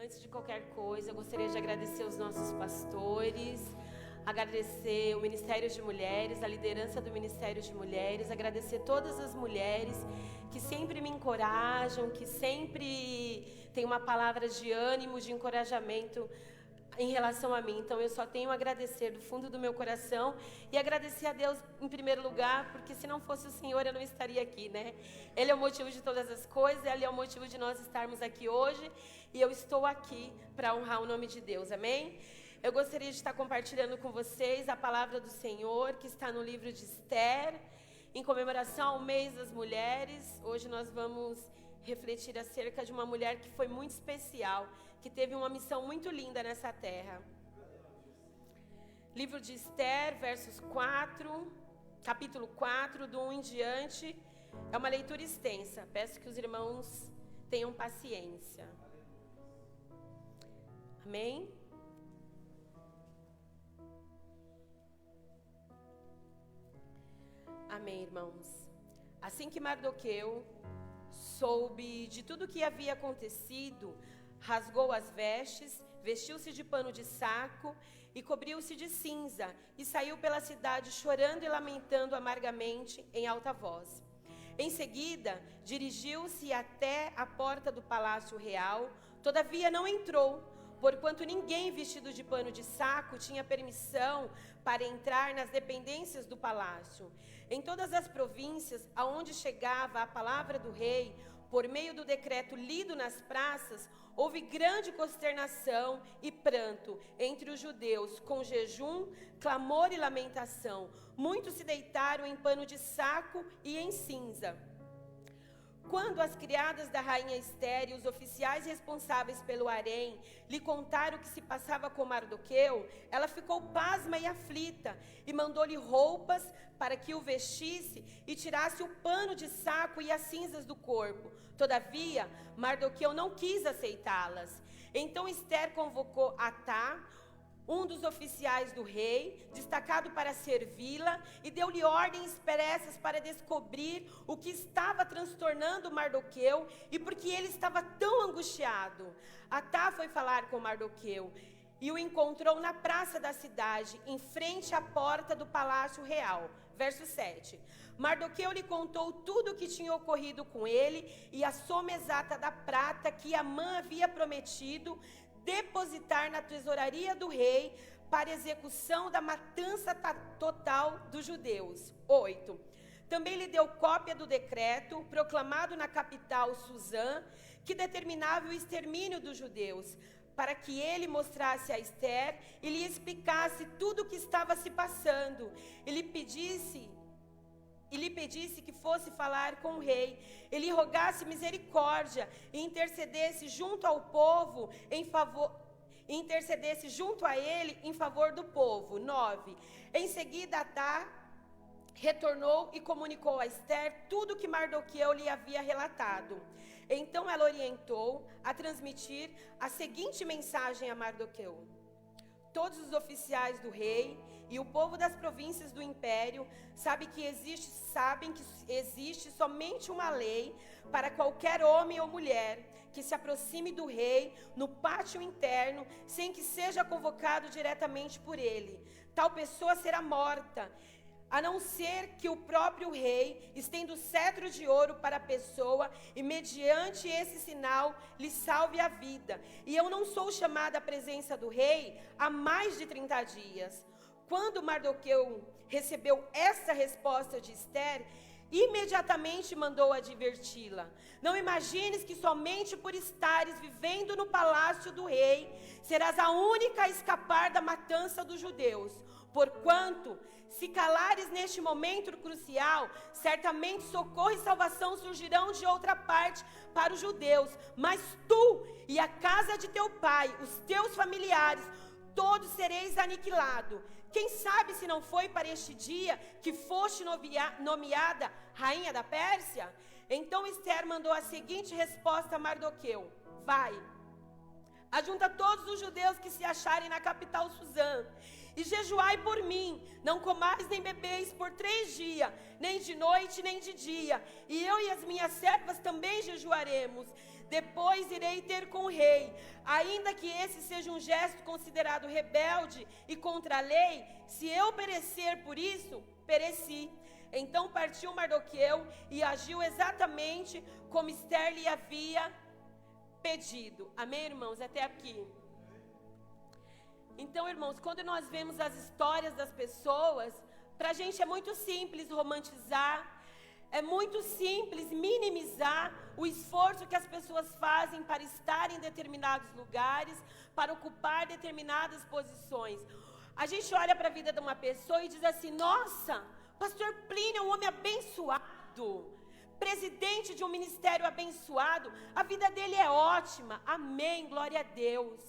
Antes de qualquer coisa, eu gostaria de agradecer os nossos pastores, agradecer o Ministério de Mulheres, a liderança do Ministério de Mulheres, agradecer todas as mulheres que sempre me encorajam, que sempre têm uma palavra de ânimo, de encorajamento em relação a mim. Então eu só tenho a agradecer do fundo do meu coração e agradecer a Deus em primeiro lugar, porque se não fosse o Senhor eu não estaria aqui, né? Ele é o motivo de todas as coisas, Ele é o motivo de nós estarmos aqui hoje e eu estou aqui para honrar o nome de Deus, amém? Eu gostaria de estar compartilhando com vocês a palavra do Senhor que está no livro de Esther, em comemoração ao mês das mulheres. Hoje nós vamos refletir acerca de uma mulher que foi muito especial, que teve uma missão muito linda nessa terra. Livro de Esther, capítulo 4, do 1 em diante. É uma leitura extensa. Peço que os irmãos tenham paciência. Amém? Amém, irmãos. Assim que Mardoqueu soube de tudo o que havia acontecido, rasgou as vestes, vestiu-se de pano de saco e cobriu-se de cinza, e saiu pela cidade chorando e lamentando amargamente em alta voz. Em seguida, dirigiu-se até a porta do palácio real, todavia não entrou, porquanto ninguém vestido de pano de saco tinha permissão para entrar nas dependências do palácio. Em todas as províncias aonde chegava a palavra do rei, por meio do decreto lido nas praças, houve grande consternação e pranto entre os judeus, com jejum, clamor e lamentação. Muitos se deitaram em pano de saco e em cinza. Quando as criadas da rainha Esther e os oficiais responsáveis pelo harém lhe contaram o que se passava com Mardoqueu, ela ficou pasma e aflita e mandou-lhe roupas para que o vestisse e tirasse o pano de saco e as cinzas do corpo. Todavia, Mardoqueu não quis aceitá-las. Então Esther convocou Atá, um dos oficiais do rei, destacado para servi-la, e deu-lhe ordens expressas para descobrir o que estava transtornando Mardoqueu e porque ele estava tão angustiado. Atá foi falar com Mardoqueu e o encontrou na praça da cidade, em frente à porta do palácio real. Verso 7. Mardoqueu lhe contou tudo o que tinha ocorrido com ele e a soma exata da prata que Amã havia prometido depositar na tesouraria do rei para execução da matança total dos judeus. 8. Também lhe deu cópia do decreto proclamado na capital Suzã, que determinava o extermínio dos judeus, para que ele mostrasse a Esther e lhe explicasse tudo o que estava se passando, e lhe pedisse que fosse falar com o rei, ele rogasse misericórdia e intercedesse junto ao povo intercedesse junto a ele em favor do povo. 9. Em seguida, Atá retornou e comunicou a Esther tudo o que Mardoqueu lhe havia relatado. Então ela orientou a transmitir a seguinte mensagem a Mardoqueu: todos os oficiais do rei e o povo das províncias do império sabem que existe somente uma lei para qualquer homem ou mulher que se aproxime do rei no pátio interno sem que seja convocado diretamente por ele. Tal pessoa será morta, a não ser que o próprio rei estenda o cetro de ouro para a pessoa e mediante esse sinal lhe salve a vida. E eu não sou chamada à presença do rei há mais de 30 dias. Quando Mardoqueu recebeu essa resposta de Esther, imediatamente mandou adverti-la: não imagines que somente por estares vivendo no palácio do rei serás a única a escapar da matança dos judeus. Porquanto, se calares neste momento crucial, certamente socorro e salvação surgirão de outra parte para os judeus, mas tu e a casa de teu pai, os teus familiares, todos sereis aniquilados. Quem sabe se não foi para este dia que foste nomeada rainha da Pérsia? Então Esther mandou a seguinte resposta a Mardoqueu: vai, ajunta todos os judeus que se acharem na capital Suzã, e jejuai por mim, não comais nem bebeis por 3 dias, nem de noite nem de dia, e eu e as minhas servas também jejuaremos. depois irei ter com o rei. Ainda que esse seja um gesto considerado rebelde e contra a lei, se eu perecer por isso, pereci. Então partiu Mardoqueu e agiu exatamente como Esther lhe havia pedido. Amém, irmãos? Até aqui. Então, irmãos, quando nós vemos as histórias das pessoas, para a gente é muito simples romantizar, é muito simples minimizar o esforço que as pessoas fazem para estar em determinados lugares, para ocupar determinadas posições. A gente olha para a vida de uma pessoa e diz assim: nossa, pastor Plínio é um homem abençoado, presidente de um ministério abençoado, a vida dele é ótima, amém, glória a Deus.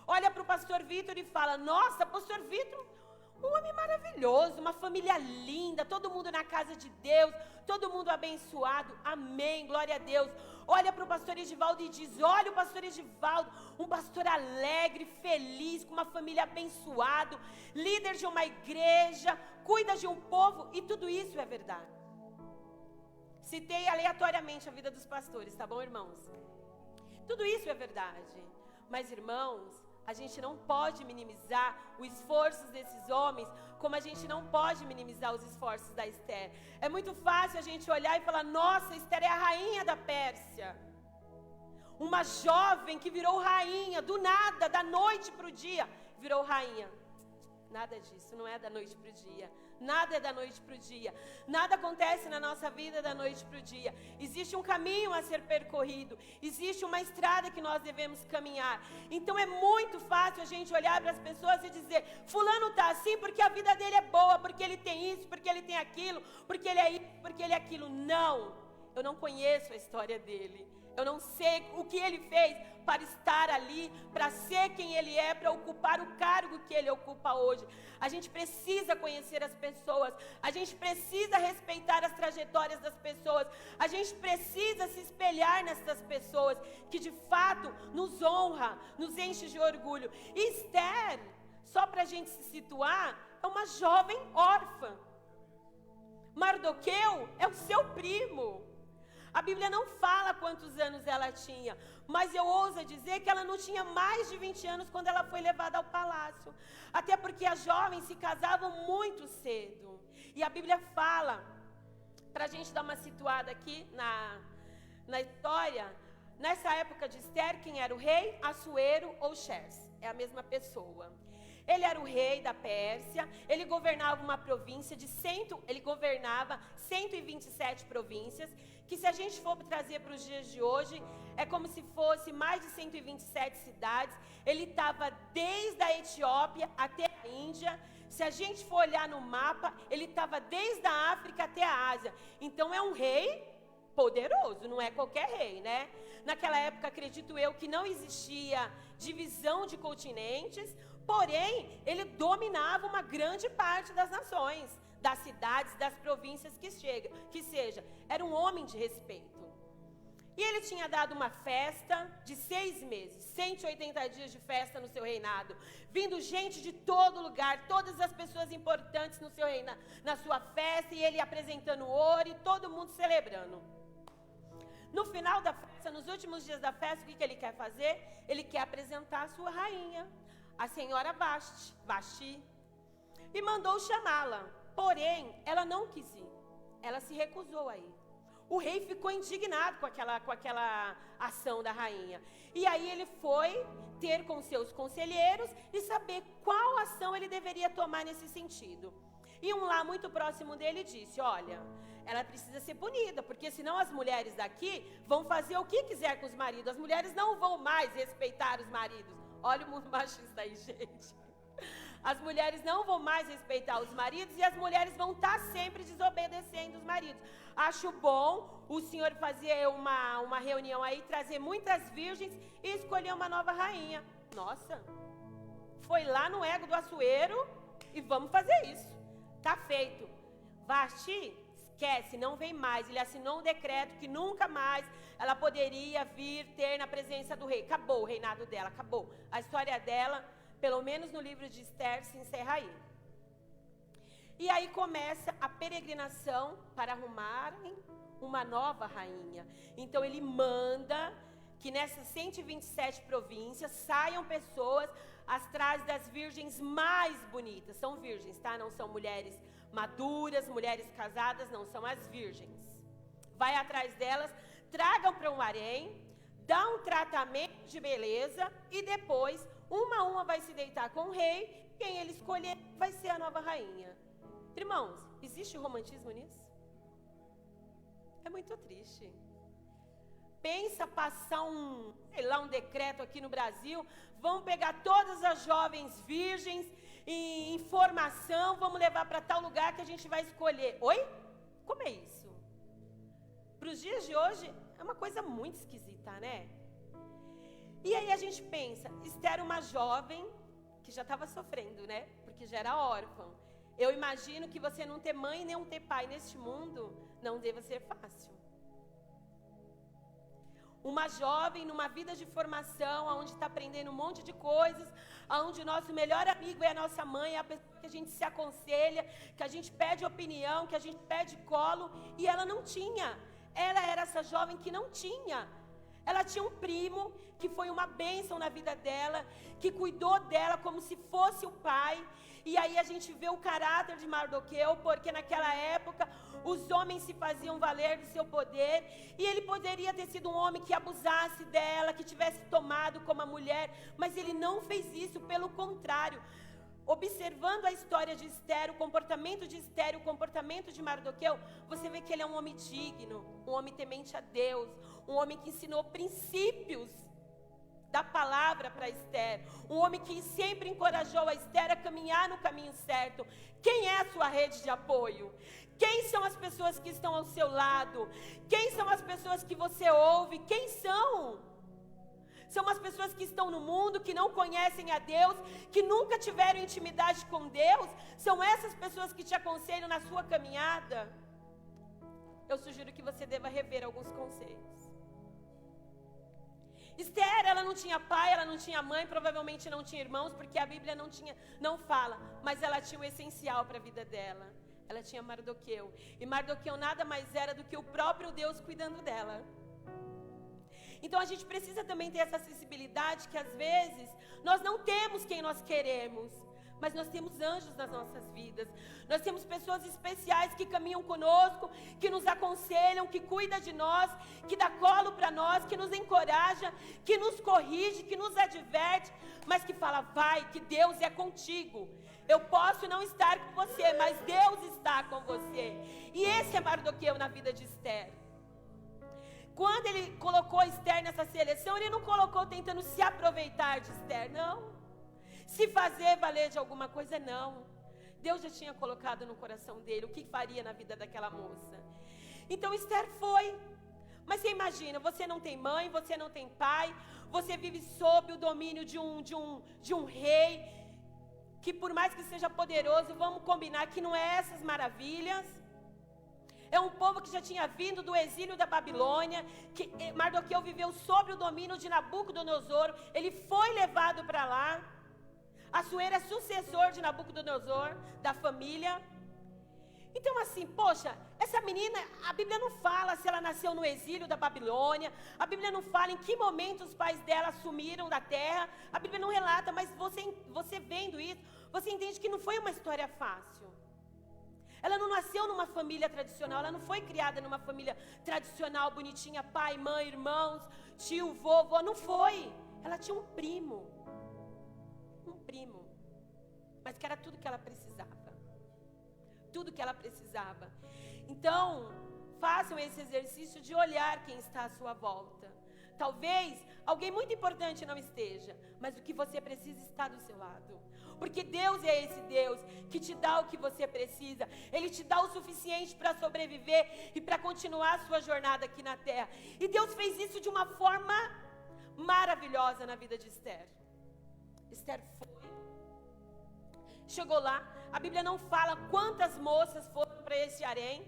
Olha para o pastor Vitor e fala: nossa, pastor Vitor, um homem maravilhoso, uma família linda, todo mundo na casa de Deus, todo mundo abençoado, amém, glória a Deus. Olha para o pastor Edivaldo e diz: olha o pastor Edivaldo, um pastor alegre, feliz, com uma família abençoada, líder de uma igreja, cuida de um povo, e tudo isso é verdade. Citei aleatoriamente a vida dos pastores, tá bom, irmãos? Tudo isso é verdade, mas, irmãos, a gente não pode minimizar os esforços desses homens, como a gente não pode minimizar os esforços da Esther. É muito fácil a gente olhar e falar: nossa, Esther é a rainha da Pérsia. Uma jovem que virou rainha, do nada, da noite para o dia, virou rainha. Nada disso, não é da noite para o dia. Nada é da noite para o dia. Nada acontece na nossa vida da noite para o dia. Existe um caminho a ser percorrido. Existe uma estrada que nós devemos caminhar. Então é muito fácil a gente olhar para as pessoas e dizer: fulano está assim porque a vida dele é boa, porque ele tem isso, porque ele tem aquilo, porque ele é isso, porque ele é aquilo. Não, eu não conheço a história dele. Eu não sei o que ele fez para estar ali, para ser quem ele é, para ocupar o cargo que ele ocupa hoje. A gente precisa conhecer as pessoas, a gente precisa respeitar as trajetórias das pessoas, a gente precisa se espelhar nessas pessoas que de fato nos honra, nos enche de orgulho. E Esther, só para a gente se situar, é uma jovem órfã. Mardoqueu é o seu primo. A Bíblia não fala quantos anos ela tinha, mas eu ouso dizer que ela não tinha mais de 20 anos quando ela foi levada ao palácio. Até porque as jovens se casavam muito cedo. E a Bíblia fala, para a gente dar uma situada aqui na história, nessa época de Esther, quem era o rei? Assuero ou Xerxes, é a mesma pessoa. Ele era o rei da Pérsia, ele governava uma província ele governava 127 províncias, que se a gente for trazer para os dias de hoje, é como se fosse mais de 127 cidades. Ele estava desde a Etiópia até a Índia. Se a gente for olhar no mapa, ele estava desde a África até a Ásia. Então é um rei poderoso, não é qualquer rei, né? Naquela época, acredito eu, que não existia divisão de continentes, porém, ele dominava uma grande parte das nações, das cidades, das províncias que seja. Era um homem de respeito. E ele tinha dado uma festa de 6 meses, 180 dias de festa no seu reinado, vindo gente de todo lugar, todas as pessoas importantes no seu reinado, na sua festa, e ele apresentando ouro e todo mundo celebrando. No final da festa, nos últimos dias da festa, o que ele quer fazer? Ele quer apresentar a sua rainha, a senhora Vasti, e mandou chamá-la. Porém, ela não quis ir, ela se recusou a ir. O rei ficou indignado com aquela ação da rainha. E aí ele foi ter com seus conselheiros e saber qual ação ele deveria tomar nesse sentido. E um lá muito próximo dele disse: olha, ela precisa ser punida, porque senão as mulheres daqui vão fazer o que quiser com os maridos. As mulheres não vão mais respeitar os maridos. Olha o mundo machista aí, gente. As mulheres não vão mais respeitar os maridos e as mulheres vão estar sempre desobedecendo os maridos. Acho bom o senhor fazer uma reunião aí, trazer muitas virgens e escolher uma nova rainha. Nossa, foi lá no ego do Assuero e vamos fazer isso. Tá feito. Vasti, esquece, não vem mais. Ele assinou um decreto que nunca mais ela poderia vir ter na presença do rei. Acabou o reinado dela, acabou. A história dela, pelo menos no livro de Esther, se encerra aí. E aí começa a peregrinação para arrumarem uma nova rainha. Então ele manda que nessas 127 províncias saiam pessoas atrás das virgens mais bonitas. São virgens, tá? Não são mulheres maduras, mulheres casadas, não, são as virgens. Vai atrás delas, tragam para um harém, dá um tratamento de beleza e depois, uma a uma vai se deitar com o rei, quem ele escolher vai ser a nova rainha. Irmãos, existe romantismo nisso? É muito triste. Pensa passar um decreto aqui no Brasil, vamos pegar todas as jovens virgens em formação, vamos levar para tal lugar que a gente vai escolher. Oi? Como é isso? Para os dias de hoje, é uma coisa muito esquisita, né? E aí a gente pensa, Esther, uma jovem que já estava sofrendo, né? Porque já era órfã. Eu imagino que você não ter mãe nem não ter pai neste mundo não deva ser fácil. Uma jovem numa vida de formação, onde está aprendendo um monte de coisas, onde o nosso melhor amigo é a nossa mãe, é a pessoa que a gente se aconselha, que a gente pede opinião, que a gente pede colo, e ela não tinha. Ela era essa jovem que não tinha. Ela tinha um primo que foi uma bênção na vida dela, que cuidou dela como se fosse o pai. E aí a gente vê o caráter de Mardoqueu, porque naquela época os homens se faziam valer do seu poder, e ele poderia ter sido um homem que abusasse dela, que tivesse tomado como a mulher, mas ele não fez isso, pelo contrário. Observando a história de Esther, o comportamento de Esther, o comportamento de Mardoqueu, você vê que ele é um homem digno, um homem temente a Deus, um homem que ensinou princípios da palavra para Esther, um homem que sempre encorajou a Esther a caminhar no caminho certo. Quem é a sua rede de apoio? Quem são as pessoas que estão ao seu lado? Quem são as pessoas que você ouve? Quem são? São as pessoas que estão no mundo, que não conhecem a Deus, que nunca tiveram intimidade com Deus? São essas pessoas que te aconselham na sua caminhada? Eu sugiro que você deva rever alguns conceitos. Esther, ela não tinha pai, ela não tinha mãe, provavelmente não tinha irmãos, porque a Bíblia não fala, mas ela tinha o essencial para a vida dela. Ela tinha Mardoqueu, e Mardoqueu nada mais era do que o próprio Deus cuidando dela. Então a gente precisa também ter essa sensibilidade que às vezes nós não temos quem nós queremos, mas nós temos anjos nas nossas vidas. Nós temos pessoas especiais que caminham conosco, que nos aconselham, que cuidam de nós, que dá colo para nós, que nos encoraja, que nos corrige, que nos adverte, mas que fala, vai, que Deus é contigo. Eu posso não estar com você, mas Deus está com você. E esse é Mardoqueu na vida de Esther. Quando ele colocou Esther nessa seleção, ele não colocou tentando se aproveitar de Esther, não. Se fazer valer de alguma coisa, não. Deus já tinha colocado no coração dele o que faria na vida daquela moça. Então Esther foi. Mas você imagina, você não tem mãe, você não tem pai, você vive sob o domínio de um rei, que por mais que seja poderoso, vamos combinar que não é essas maravilhas. É um povo que já tinha vindo do exílio da Babilônia, que Mardoqueu viveu sob o domínio de Nabucodonosor, ele foi levado para lá. Assuero é sucessor de Nabucodonosor, da família. Então assim, poxa, essa menina, a Bíblia não fala se ela nasceu no exílio da Babilônia, a Bíblia não fala em que momento os pais dela sumiram da terra, a Bíblia não relata, mas você vendo isso, você entende que não foi uma história fácil. Ela não nasceu numa família tradicional, ela não foi criada numa família tradicional, bonitinha, pai, mãe, irmãos, tio, vovô, não foi. Ela tinha um primo, mas que era tudo que ela precisava. Tudo que ela precisava. Então, façam esse exercício de olhar quem está à sua volta. Talvez alguém muito importante não esteja, mas o que você precisa está do seu lado. Porque Deus é esse Deus que te dá o que você precisa. Ele te dá o suficiente para sobreviver e para continuar a sua jornada aqui na terra. E Deus fez isso de uma forma maravilhosa na vida de Esther. Esther foi. Chegou lá. A Bíblia não fala quantas moças foram para esse harém,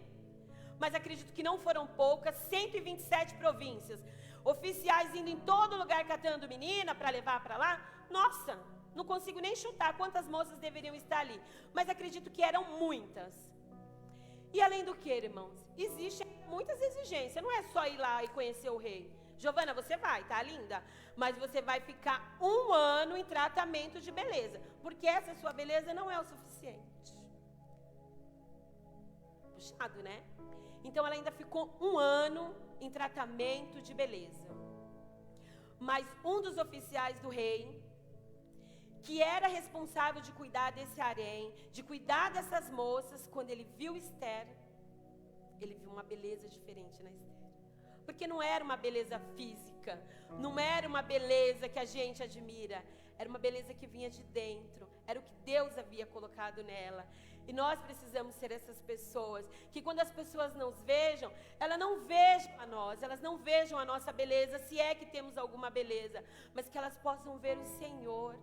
mas acredito que não foram poucas. 127 províncias. Oficiais indo em todo lugar catando menina para levar para lá. Nossa! Não consigo nem chutar quantas moças deveriam estar ali, mas acredito que eram muitas. E além do que, irmãos? Existem muitas exigências, não é só ir lá e conhecer o rei. Giovana, você vai, tá linda? Mas você vai ficar 1 ano em tratamento de beleza, porque essa sua beleza não é o suficiente. Puxado, né? Então ela ainda ficou 1 ano em tratamento de beleza. Mas um dos oficiais do rei, que era responsável de cuidar desse harém, de cuidar dessas moças, quando ele viu Esther, ele viu uma beleza diferente na Esther. Porque não era uma beleza física, não era uma beleza que a gente admira, era uma beleza que vinha de dentro, era o que Deus havia colocado nela. E nós precisamos ser essas pessoas, que quando as pessoas nos vejam, elas não vejam a nós, elas não vejam a nossa beleza, se é que temos alguma beleza, mas que elas possam ver o Senhor,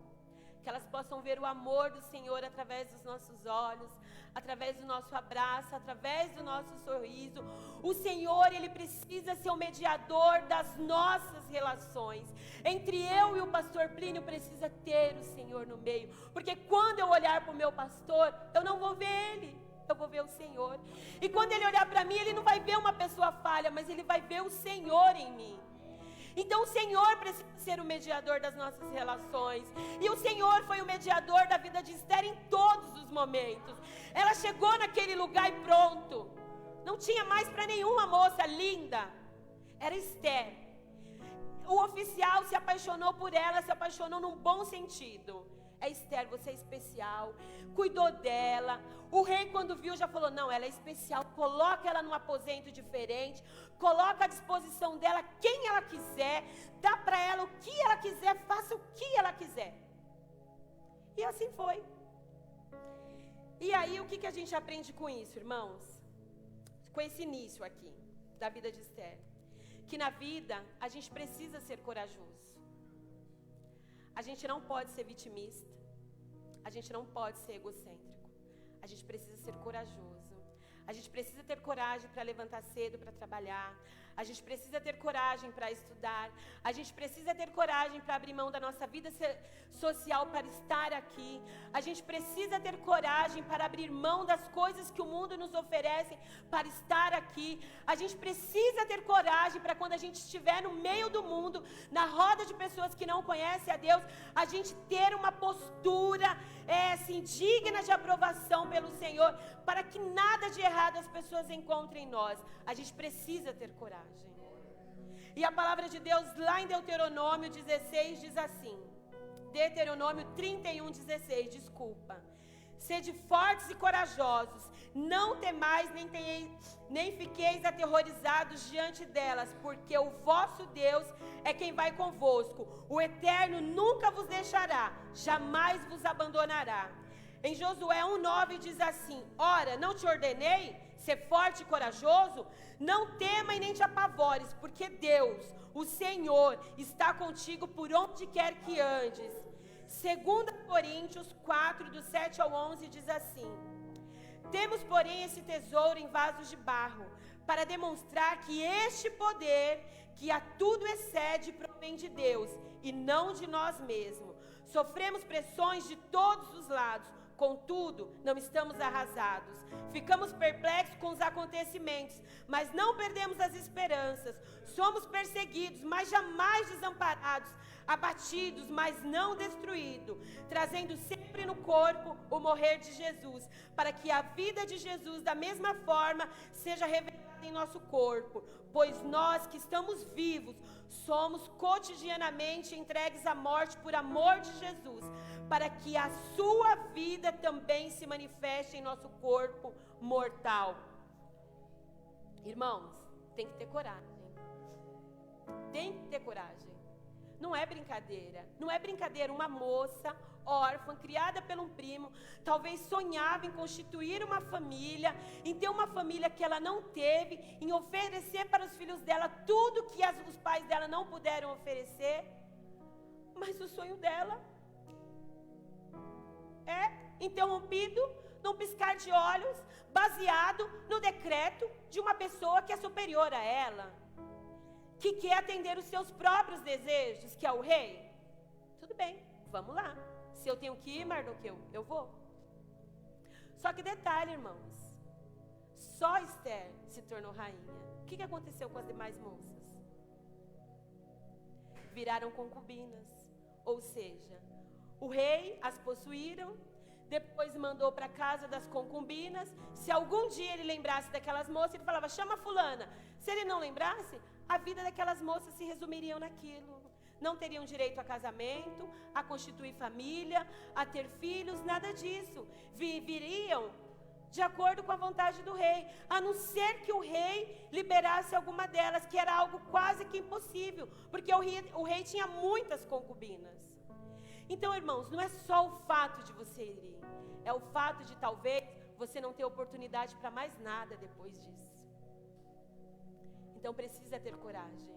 que elas possam ver o amor do Senhor através dos nossos olhos, através do nosso abraço, através do nosso sorriso. O Senhor, Ele precisa ser o mediador das nossas relações. Entre eu e o pastor Plínio precisa ter o Senhor no meio, porque quando eu olhar para o meu pastor, eu não vou ver ele, eu vou ver o Senhor. E quando ele olhar para mim, ele não vai ver uma pessoa falha, mas ele vai ver o Senhor em mim. Então o Senhor precisa ser o mediador das nossas relações. E o Senhor foi o mediador da vida de Esther em todos os momentos. Ela chegou naquele lugar e pronto. Não tinha mais para nenhuma moça linda. Era Esther. O oficial se apaixonou por ela, se apaixonou num bom sentido. É Esther, você é especial, cuidou dela. O rei, quando viu, já falou, não, ela é especial, coloca ela num aposento diferente, coloca à disposição dela quem ela quiser, dá para ela o que ela quiser, faça o que ela quiser. E assim foi. E aí, o que a gente aprende com isso, irmãos? Com esse início aqui, da vida de Esther. Que na vida, a gente precisa ser corajoso. A gente não pode ser vitimista. A gente não pode ser egocêntrico. A gente precisa ser corajoso. A gente precisa ter coragem para levantar cedo para trabalhar. A gente precisa ter coragem para estudar. A gente precisa ter coragem para abrir mão da nossa vida social para estar aqui. A gente precisa ter coragem para abrir mão das coisas que o mundo nos oferece para estar aqui. A gente precisa ter coragem para quando a gente estiver no meio do mundo, na roda de pessoas que não conhecem a Deus, a gente ter uma postura assim, digna de aprovação pelo Senhor, para que nada de errado as pessoas encontrem em nós. A gente precisa ter coragem. E a palavra de Deus lá em Deuteronômio 16 diz assim, Deuteronômio 31:16, desculpa. Sede fortes e corajosos, não temais nem fiqueis aterrorizados diante delas, porque o vosso Deus é quem vai convosco. O Eterno nunca vos deixará, jamais vos abandonará. Em Josué 1:9 diz assim, ora, não te ordenei ser forte e corajoso? Não tema e nem te apavores, porque Deus, o Senhor, está contigo por onde quer que andes. 2 Coríntios 4, do 7 ao 11, diz assim, temos, porém, esse tesouro em vasos de barro, para demonstrar que este poder, que a tudo excede, provém de Deus, e não de nós mesmos. Sofremos pressões de todos os lados, contudo, não estamos arrasados. Ficamos perplexos com os acontecimentos, mas não perdemos as esperanças. Somos perseguidos, mas jamais desamparados. Abatidos, mas não destruídos. Trazendo sempre no corpo o morrer de Jesus, para que a vida de Jesus, da mesma forma, seja revelada em nosso corpo. Pois nós que estamos vivos, somos cotidianamente entregues à morte por amor de Jesus, para que a sua vida também se manifeste em nosso corpo mortal. Irmãos, tem que ter coragem. Tem que ter coragem. Não é brincadeira. Não é brincadeira uma moça órfã, criada por um primo, talvez sonhava em constituir uma família, em ter uma família que ela não teve, em oferecer para os filhos dela tudo que os pais dela não puderam oferecer. Mas o sonho dela é interrompido num piscar de olhos, baseado no decreto de uma pessoa que é superior a ela, que quer atender os seus próprios desejos, que é o rei. Tudo bem, vamos lá. Se eu tenho que ir, Mardoqueu, eu vou. Só que detalhe, irmãos, só Esther se tornou rainha. O que aconteceu com as demais moças? viraram concubinas. Ou seja, o rei as possuíram, depois mandou para a casa das concubinas. Se algum dia ele lembrasse daquelas moças, ele falava, chama fulana. Se ele não lembrasse, a vida daquelas moças se resumiriam naquilo. Não teriam direito a casamento, a constituir família, a ter filhos, nada disso. Viveriam de acordo com a vontade do rei, a não ser que o rei liberasse alguma delas, que era algo quase que impossível, porque o rei tinha muitas concubinas. Então, irmãos, não é só o fato de você ir, é o fato de talvez você não ter oportunidade para mais nada depois disso. Então precisa ter coragem.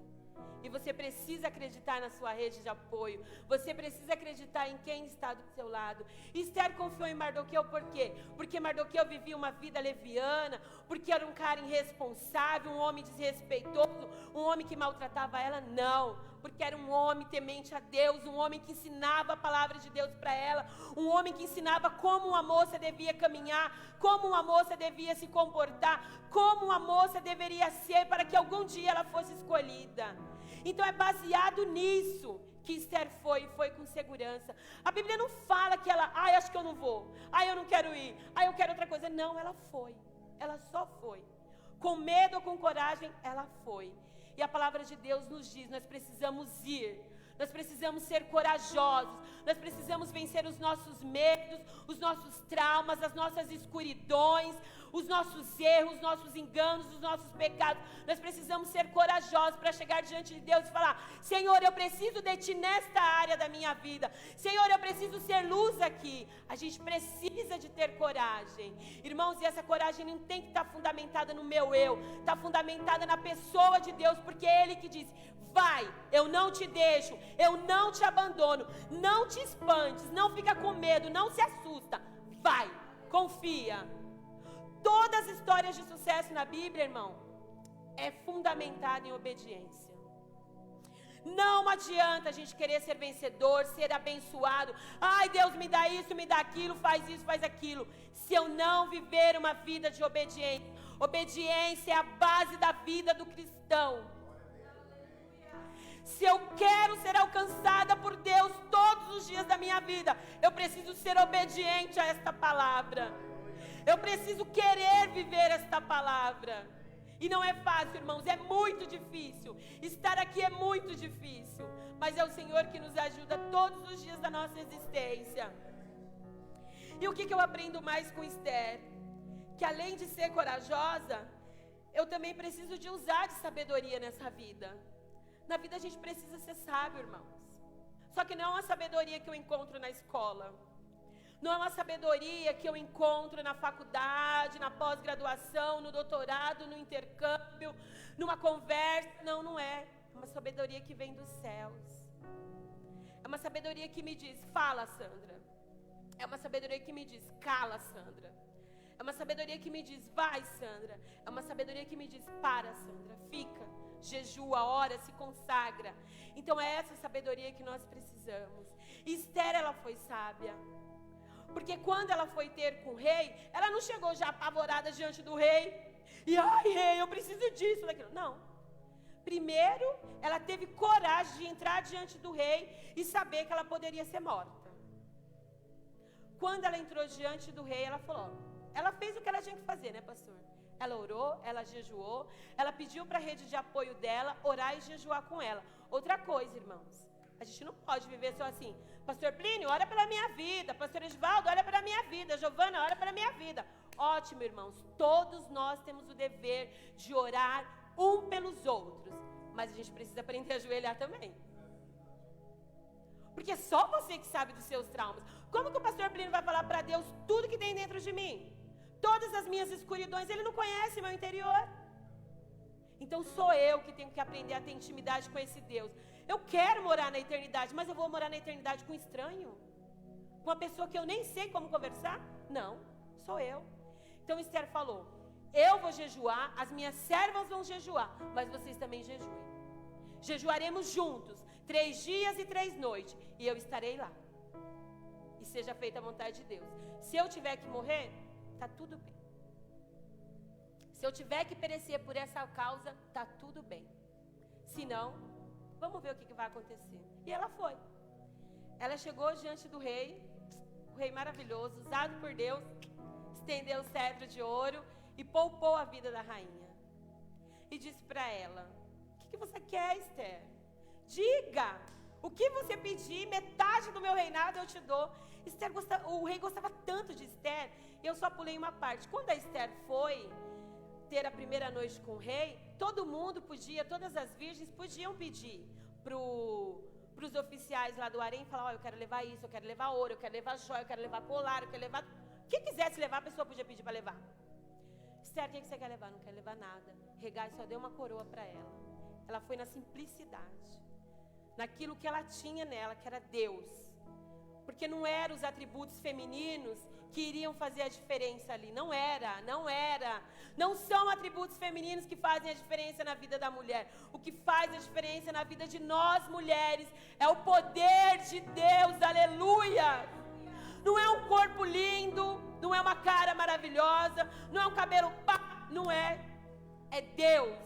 E você precisa acreditar na sua rede de apoio. Você precisa acreditar em quem está do seu lado. Esther confiou em Mardoqueu por quê? Porque Mardoqueu vivia uma vida leviana, porque era um cara irresponsável, um homem desrespeitoso, um homem que maltratava ela? Não, porque era um homem temente a Deus, um homem que ensinava a palavra de Deus para ela, um homem que ensinava como uma moça devia caminhar, como uma moça devia se comportar, como uma moça deveria ser para que algum dia ela fosse escolhida. Então é baseado nisso que Esther foi com segurança. A Bíblia não fala que ela, acho que eu não vou, eu não quero ir, eu quero outra coisa. Não, ela foi, ela só foi. Com medo ou com coragem, ela foi. E a palavra de Deus nos diz, nós precisamos ir. Nós precisamos ser corajosos, nós precisamos vencer os nossos medos, os nossos traumas, as nossas escuridões, os nossos erros, os nossos enganos, os nossos pecados. Nós precisamos ser corajosos para chegar diante de Deus e falar, Senhor, eu preciso de Ti nesta área da minha vida. Senhor, eu preciso ser luz aqui. A gente precisa de ter coragem. Irmãos, e essa coragem não tem que estar fundamentada no meu eu, está fundamentada na pessoa de Deus, porque é Ele que diz, vai, eu não te deixo, eu não te abandono, não te espantes, não fica com medo, não se assusta, vai, confia. Todas as histórias de sucesso na Bíblia, irmão, é fundamentada em obediência. Não adianta a gente querer ser vencedor, ser abençoado. Deus me dá isso, me dá aquilo, faz isso, faz aquilo. Se eu não viver uma vida de obediência. Obediência é a base da vida do cristão. Se eu quero ser alcançada por Deus todos os dias da minha vida, eu preciso ser obediente a esta palavra. Eu preciso querer viver esta palavra. E não é fácil, irmãos, é muito difícil. Estar aqui é muito difícil. Mas é o Senhor que nos ajuda todos os dias da nossa existência. E o que eu aprendo mais com Esther? Que além de ser corajosa, eu também preciso de usar de sabedoria nessa vida. Na vida a gente precisa ser sábio, irmãos. Só que não é uma sabedoria que eu encontro na escola. Não é uma sabedoria que eu encontro na faculdade, na pós-graduação, no doutorado, no intercâmbio, numa conversa. Não, não é. É uma sabedoria que vem dos céus. É uma sabedoria que me diz, fala, Sandra. É uma sabedoria que me diz, cala, Sandra. É uma sabedoria que me diz, vai, Sandra. É uma sabedoria que me diz, para, Sandra, fica, jejua, ora, se consagra. Então é essa sabedoria que nós precisamos. E Esther, ela foi sábia. Porque quando ela foi ter com o rei, ela não chegou já apavorada diante do rei. E, rei, eu preciso disso, daquilo. Não. Primeiro, ela teve coragem de entrar diante do rei e saber que ela poderia ser morta. Quando ela entrou diante do rei, ela falou, ela fez o que ela tinha que fazer, né, pastor? Ela orou, ela jejuou, ela pediu para a rede de apoio dela orar e jejuar com ela. Outra coisa, irmãos, a gente não pode viver só assim. Pastor Plínio, ora pela minha vida. Pastor Edvaldo, ora pela minha vida. Giovana, ora pela minha vida. Ótimo, irmãos. Todos nós temos o dever de orar um pelos outros. Mas a gente precisa aprender a ajoelhar também. Porque é só você que sabe dos seus traumas. Como que o pastor Plínio vai falar para Deus tudo que tem dentro de mim? Todas as minhas escuridões, ele não conhece meu interior. Então sou eu que tenho que aprender a ter intimidade com esse Deus. Eu quero morar na eternidade, mas eu vou morar na eternidade com um estranho? Com uma pessoa que eu nem sei como conversar? Não, sou eu. Então Esther falou, eu vou jejuar, as minhas servas vão jejuar, mas vocês também jejuem. Jejuaremos juntos, 3 dias e 3 noites, e eu estarei lá. E seja feita a vontade de Deus. Se eu tiver que morrer, está tudo bem. Se eu tiver que perecer por essa causa, está tudo bem. Se não, vamos ver o que vai acontecer. E ela foi. Ela chegou diante do rei, o rei maravilhoso, usado por Deus, estendeu o cetro de ouro e poupou a vida da rainha. E disse para ela: o que você quer, Esther? Diga, o que você pedir, metade do meu reinado eu te dou. O rei gostava tanto de Esther, e eu só pulei uma parte. Quando a Esther foi ter a primeira noite com o rei, todo mundo podia, todas as virgens podiam pedir para os oficiais lá do harém, falar: eu quero levar isso, eu quero levar ouro, eu quero levar joia, eu quero levar colar, eu quero levar... O que quisesse levar, a pessoa podia pedir para levar. Esther, o que você quer levar? Não quer levar nada. Hegai só deu uma coroa para ela. Ela foi na simplicidade, naquilo que ela tinha nela, que era Deus. Porque não eram os atributos femininos que iriam fazer a diferença ali. Não era. Não são atributos femininos que fazem a diferença na vida da mulher. O que faz a diferença na vida de nós mulheres é o poder de Deus. Aleluia! Não é um corpo lindo, não é uma cara maravilhosa, não é um cabelo pá, não é. É Deus.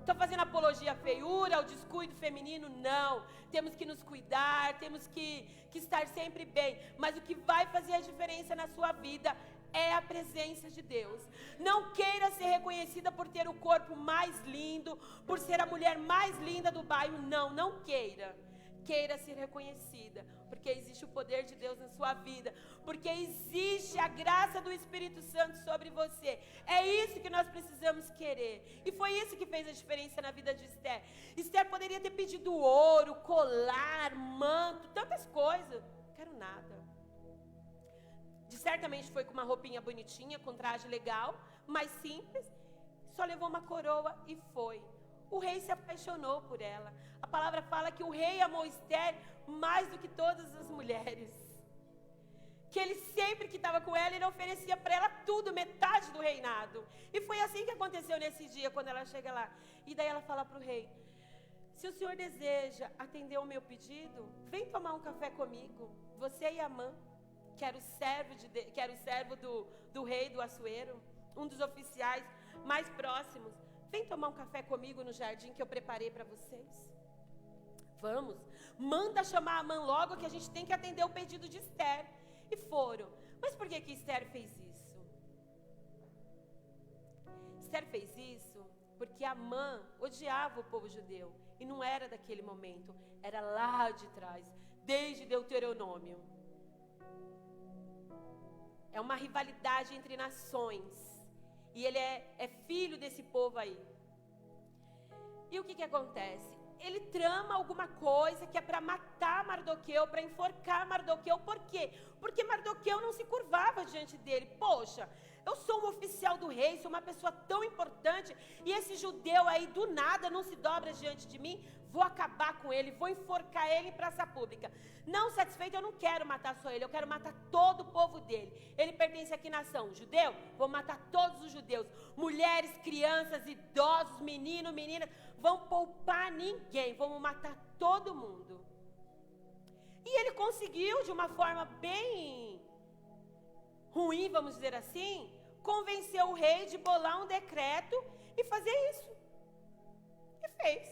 Estou fazendo apologia à feiura, ao descuido feminino? Não. Temos que nos cuidar, temos que estar sempre bem. Mas o que vai fazer a diferença na sua vida é a presença de Deus. Não queira ser reconhecida por ter o corpo mais lindo, por ser a mulher mais linda do bairro. Não queira. Queira ser reconhecida, porque existe o poder de Deus na sua vida, porque existe a graça do Espírito Santo sobre você. É isso que nós precisamos querer, e foi isso que fez a diferença na vida de Esther. Esther poderia ter pedido ouro, colar, manto, tantas coisas. Não quero nada. Certamente foi com uma roupinha bonitinha, com traje legal, mais simples, só levou uma coroa e foi. O rei se apaixonou por ela. A palavra fala que o rei amou Esther mais do que todas as mulheres. Que ele sempre que estava com ela, ele oferecia para ela tudo, metade do reinado. E foi assim que aconteceu nesse dia, quando ela chega lá. E daí ela fala para o rei: se o senhor deseja atender o meu pedido, vem tomar um café comigo, você e Amã, que era o servo do rei do Assuero, um dos oficiais mais próximos. Vem tomar um café comigo no jardim que eu preparei para vocês. Vamos. Manda chamar Amã logo, que a gente tem que atender o pedido de Esther. E foram. Mas por que Esther fez isso? Esther fez isso porque Amã odiava o povo judeu. E não era daquele momento. Era lá de trás, desde Deuteronômio. É uma rivalidade entre nações. E ele é filho desse povo aí. E o que acontece? Ele trama alguma coisa que é para matar Mardoqueu, para enforcar Mardoqueu. Por quê? Porque Mardoqueu não se curvava diante dele. Poxa, eu sou um oficial do rei, sou uma pessoa tão importante, e esse judeu aí do nada não se dobra diante de mim. Vou acabar com ele, vou enforcar ele em praça pública. Não satisfeito, eu não quero matar só ele, eu quero matar todo o povo dele. Ele pertence a que nação? Judeu? Vou matar todos os judeus. Mulheres, crianças, idosos, meninos, meninas. Vão poupar ninguém, vamos matar todo mundo. E ele conseguiu, de uma forma bem ruim, vamos dizer assim, convencer o rei de bolar um decreto e fazer isso. E fez.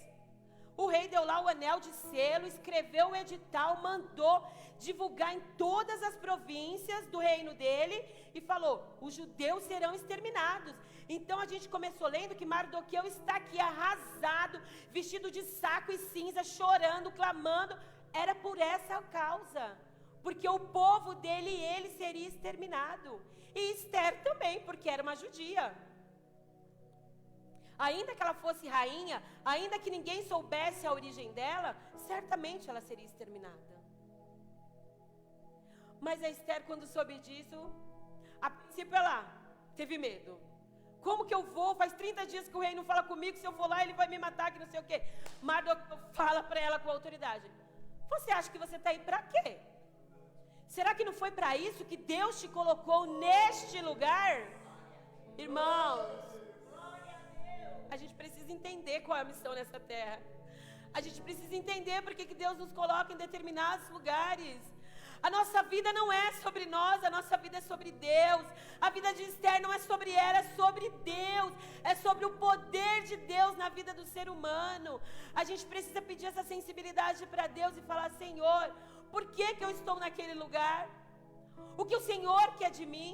O rei deu lá o anel de selo, escreveu o edital, mandou divulgar em todas as províncias do reino dele e falou: os judeus serão exterminados. Então a gente começou lendo que Mardoqueu está aqui arrasado, vestido de saco e cinza, chorando, clamando. Era por essa causa, porque o povo dele e ele seria exterminado. E Esther também, porque era uma judia. Ainda que ela fosse rainha, ainda que ninguém soubesse a origem dela, certamente ela seria exterminada. Mas a Esther, quando soube disso, a princípio ela teve medo. Como que eu vou? Faz 30 dias que o rei não fala comigo, se eu for lá ele vai me matar, que não sei o quê. Mardoqueu fala para ela com autoridade: você acha que você está aí para quê? Será que não foi para isso que Deus te colocou neste lugar? Irmãos, a gente precisa entender qual é a missão nessa terra. A gente precisa entender porque que Deus nos coloca em determinados lugares. A nossa vida não é sobre nós, a nossa vida é sobre Deus. A vida de Esther não é sobre ela, é sobre Deus. É sobre o poder de Deus na vida do ser humano. A gente precisa pedir essa sensibilidade para Deus e falar: Senhor, por que eu estou naquele lugar? O que o Senhor quer de mim?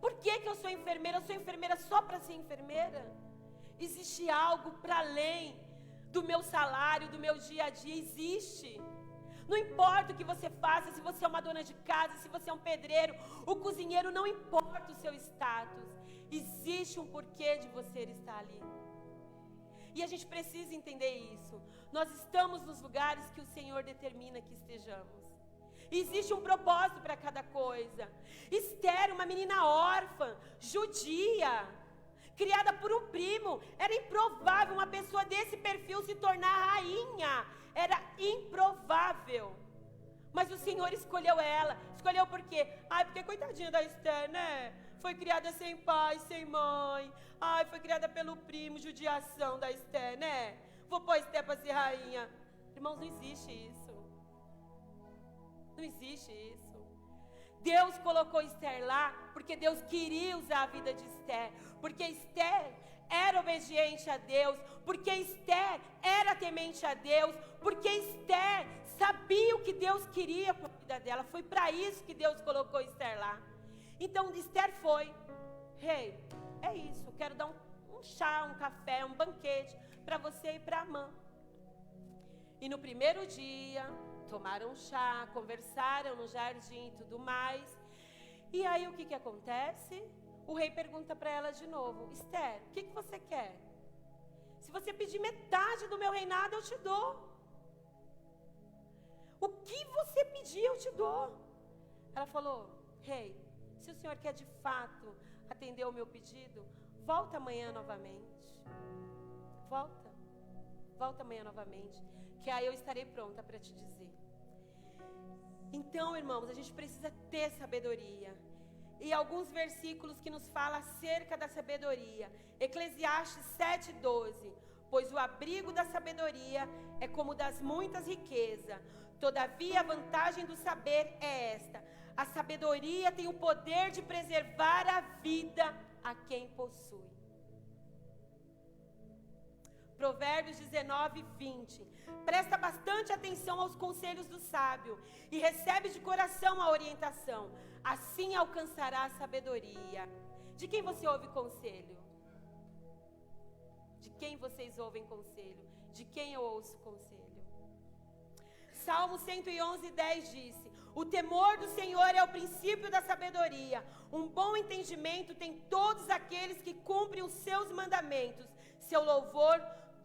Por que eu sou enfermeira? Eu sou enfermeira só para ser enfermeira? Existe algo para além do meu salário, do meu dia a dia? Existe. Não importa o que você faça, se você é uma dona de casa, se você é um pedreiro, o cozinheiro, não importa o seu status. Existe um porquê de você estar ali. E a gente precisa entender isso. Nós estamos nos lugares que o Senhor determina que estejamos. Existe um propósito para cada coisa. Esther, uma menina órfã, judia, criada por um primo. Era improvável uma pessoa desse perfil se tornar rainha. Era improvável. Mas o Senhor escolheu ela. Escolheu por quê? Porque coitadinha da Esther, né? Foi criada sem pai, sem mãe. Foi criada pelo primo, judiação da Esther, né? Vou pôr Esther para ser rainha. Irmãos, não existe isso. Não existe isso. Deus colocou Esther lá porque Deus queria usar a vida de Esther. Porque Esther era obediente a Deus. Porque Esther era temente a Deus. Porque Esther sabia o que Deus queria com a vida dela. Foi para isso que Deus colocou Esther lá. Então Esther foi: Rei, é isso, eu quero dar um chá, um café, um banquete para você e para a Amã. E no primeiro dia tomaram chá, conversaram no jardim e tudo mais. E aí o que acontece? O rei pergunta para ela de novo: Esther, o que você quer? Se você pedir metade do meu reinado, eu te dou. O que você pedir, eu te dou. Ela falou: Rei, se o senhor quer de fato atender o meu pedido, volta amanhã novamente. Volta amanhã novamente, que aí eu estarei pronta para te dizer. Então, irmãos, a gente precisa ter sabedoria. E alguns versículos que nos falam acerca da sabedoria. Eclesiastes 7:12. Pois o abrigo da sabedoria é como das muitas riquezas. Todavia, a vantagem do saber é esta: a sabedoria tem o poder de preservar a vida a quem possui. Provérbios 19:20. Presta bastante atenção aos conselhos do sábio e recebe de coração a orientação. Assim alcançará a sabedoria. De quem você ouve conselho? De quem vocês ouvem conselho? De quem eu ouço conselho? Salmo 111:10 disse: o temor do Senhor é o princípio da sabedoria. Um bom entendimento tem todos aqueles que cumprem os seus mandamentos. Seu louvor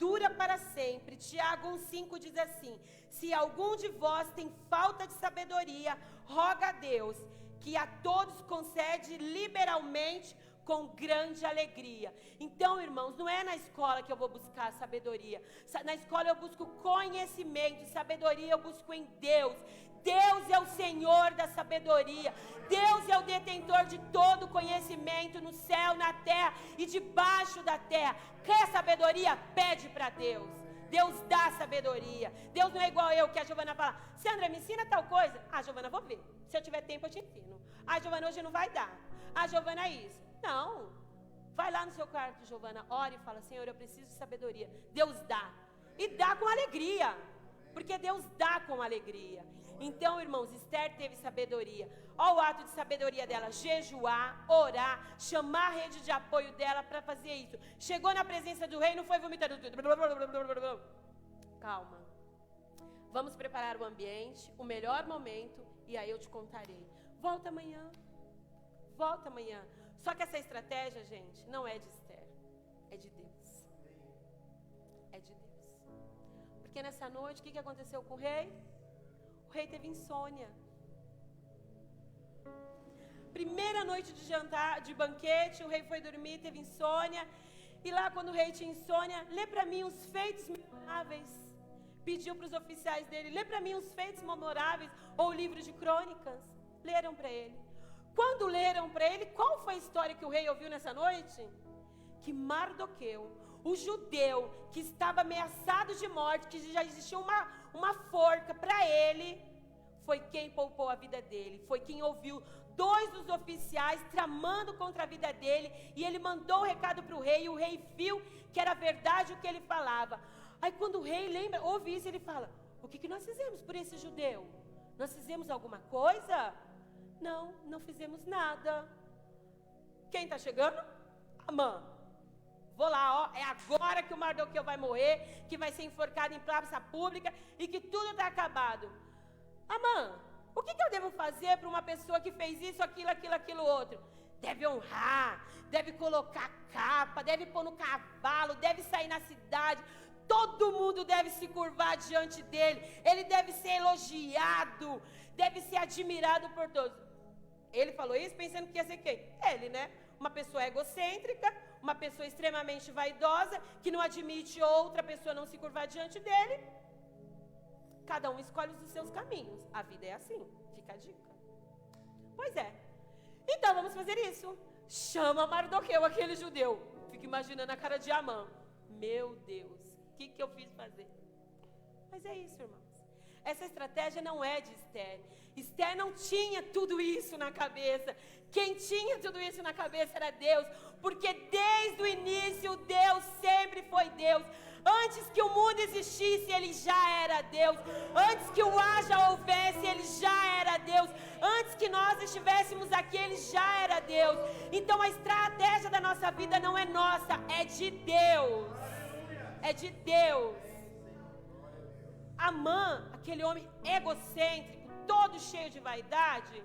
dura para sempre. Tiago 1:5 diz assim: se algum de vós tem falta de sabedoria, roga a Deus, que a todos concede liberalmente com grande alegria. Então, irmãos, não é na escola que eu vou buscar sabedoria. Na escola eu busco conhecimento, sabedoria eu busco em Deus. Deus é o Senhor da sabedoria. Deus é o detentor de todo conhecimento no céu, na terra e debaixo da terra. Quer sabedoria? Pede para Deus. Deus dá sabedoria. Deus não é igual eu, que a Giovana fala: Sandra, me ensina tal coisa. Giovana, vou ver. Se eu tiver tempo, eu te ensino. Giovana, hoje não vai dar. Giovana, é isso. Não. Vai lá no seu quarto, Giovana, ora e fala: Senhor, eu preciso de sabedoria. Deus dá. E dá com alegria. Porque Deus dá com alegria. Então, irmãos, Esther teve sabedoria. Olha o ato de sabedoria dela: jejuar, orar, chamar a rede de apoio dela para fazer isso. Chegou na presença do rei, não foi vomitando tudo. Calma. Vamos preparar o ambiente, o melhor momento, e aí eu te contarei. Volta amanhã. Volta amanhã. Só que essa estratégia, gente, não é de Esther. É de Deus. É de Deus. Porque nessa noite, o que aconteceu com o rei? O rei teve insônia. Primeira noite de jantar, de banquete, o rei foi dormir, teve insônia. E lá, quando o rei tinha insônia: lê para mim os feitos memoráveis. Pediu para os oficiais dele: lê para mim os feitos memoráveis, ou o livro de crônicas. Leram para ele. Quando leram para ele, qual foi a história que o rei ouviu nessa noite? Que Mardoqueu, o judeu que estava ameaçado de morte, que já existia uma forca para ele, foi quem poupou a vida dele, foi quem ouviu 2 dos oficiais tramando contra a vida dele, e ele mandou o recado para o rei, e o rei viu que era verdade o que ele falava. Aí quando o rei ouve isso, ele fala: o que nós fizemos por esse judeu? Nós fizemos alguma coisa? Não, não fizemos nada. Quem está chegando? Amã. Vou lá, ó, é agora que o Mardoqueu vai morrer, que vai ser enforcado em praça pública e que tudo está acabado. Amã, o que eu devo fazer para uma pessoa que fez isso, aquilo, outro? Deve honrar, deve colocar capa, deve pôr no cavalo, deve sair na cidade. Todo mundo deve se curvar diante dele. Ele deve ser elogiado, deve ser admirado por todos. Ele falou isso pensando que ia ser quem? Ele, né? Uma pessoa egocêntrica, uma pessoa extremamente vaidosa, que não admite outra pessoa não se curvar diante dele. Cada um escolhe os seus caminhos. A vida é assim, fica a dica. Pois é. Então vamos fazer isso. Chama Mardoqueu, aquele judeu. Fico imaginando a cara de Amã. Meu Deus, o que eu fiz fazer? Mas é isso, irmãos. Essa estratégia não é de Esther. Esther não tinha tudo isso na cabeça. Quem tinha tudo isso na cabeça era Deus. Porque desde o início, Deus sempre foi Deus. Antes que o mundo existisse, Ele já era Deus. Antes que o haja houvesse, Ele já era Deus. Antes que nós estivéssemos aqui, Ele já era Deus. Então a estratégia da nossa vida não é nossa, é de Deus. É de Deus. Amã, aquele homem egocêntrico, todo cheio de vaidade,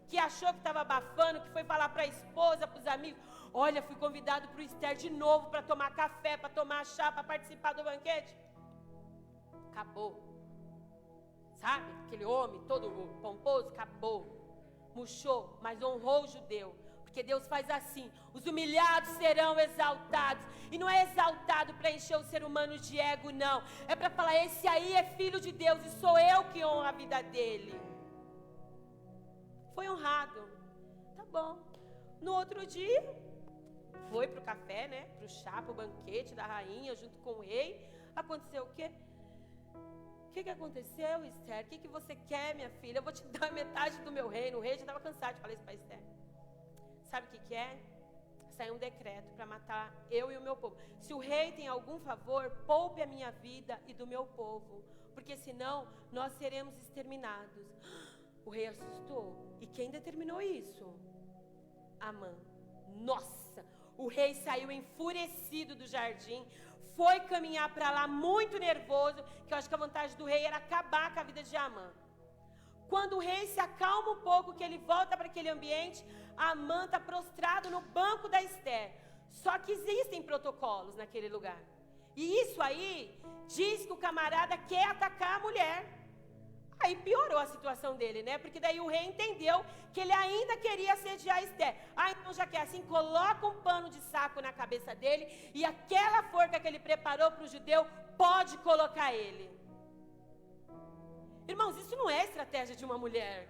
que achou que estava abafando, que foi falar para a esposa, para os amigos: olha, fui convidado para o Esther de novo para tomar café, para tomar chá, para participar do banquete. Acabou. Sabe? Aquele homem todo pomposo, acabou. Murchou, mas honrou o judeu. Porque Deus faz assim: os humilhados serão exaltados. E não é exaltado para encher o ser humano de ego, não. É para falar: esse aí é filho de Deus e sou eu que honro a vida dele. Foi honrado. Tá bom. No outro dia, foi pro café, né? Pro chá, pro banquete da rainha, junto com o rei. Aconteceu o quê? O que aconteceu, Esther? O que você quer, minha filha? Eu vou te dar metade do meu reino. O rei já estava cansado de falar isso para Esther. Sabe o que é? Saiu um decreto para matar eu e o meu povo. Se o rei tem algum favor, poupe a minha vida e do meu povo, porque senão nós seremos exterminados. O rei assustou. E quem determinou isso? Amã. Nossa! O rei saiu enfurecido do jardim, foi caminhar para lá muito nervoso, que eu acho que a vontade do rei era acabar com a vida de Amã. Quando o rei se acalma um pouco, que ele volta para aquele ambiente, Amã está prostrado no banco da Esther. Só que existem protocolos naquele lugar. E isso aí diz que o camarada quer atacar a mulher. Aí piorou a situação dele, né? Porque daí o rei entendeu que ele ainda queria assediar Esther. Ah, então já que é assim, coloca um pano de saco na cabeça dele e aquela forca que ele preparou para o judeu, pode colocar ele. Irmãos, isso não é estratégia de uma mulher.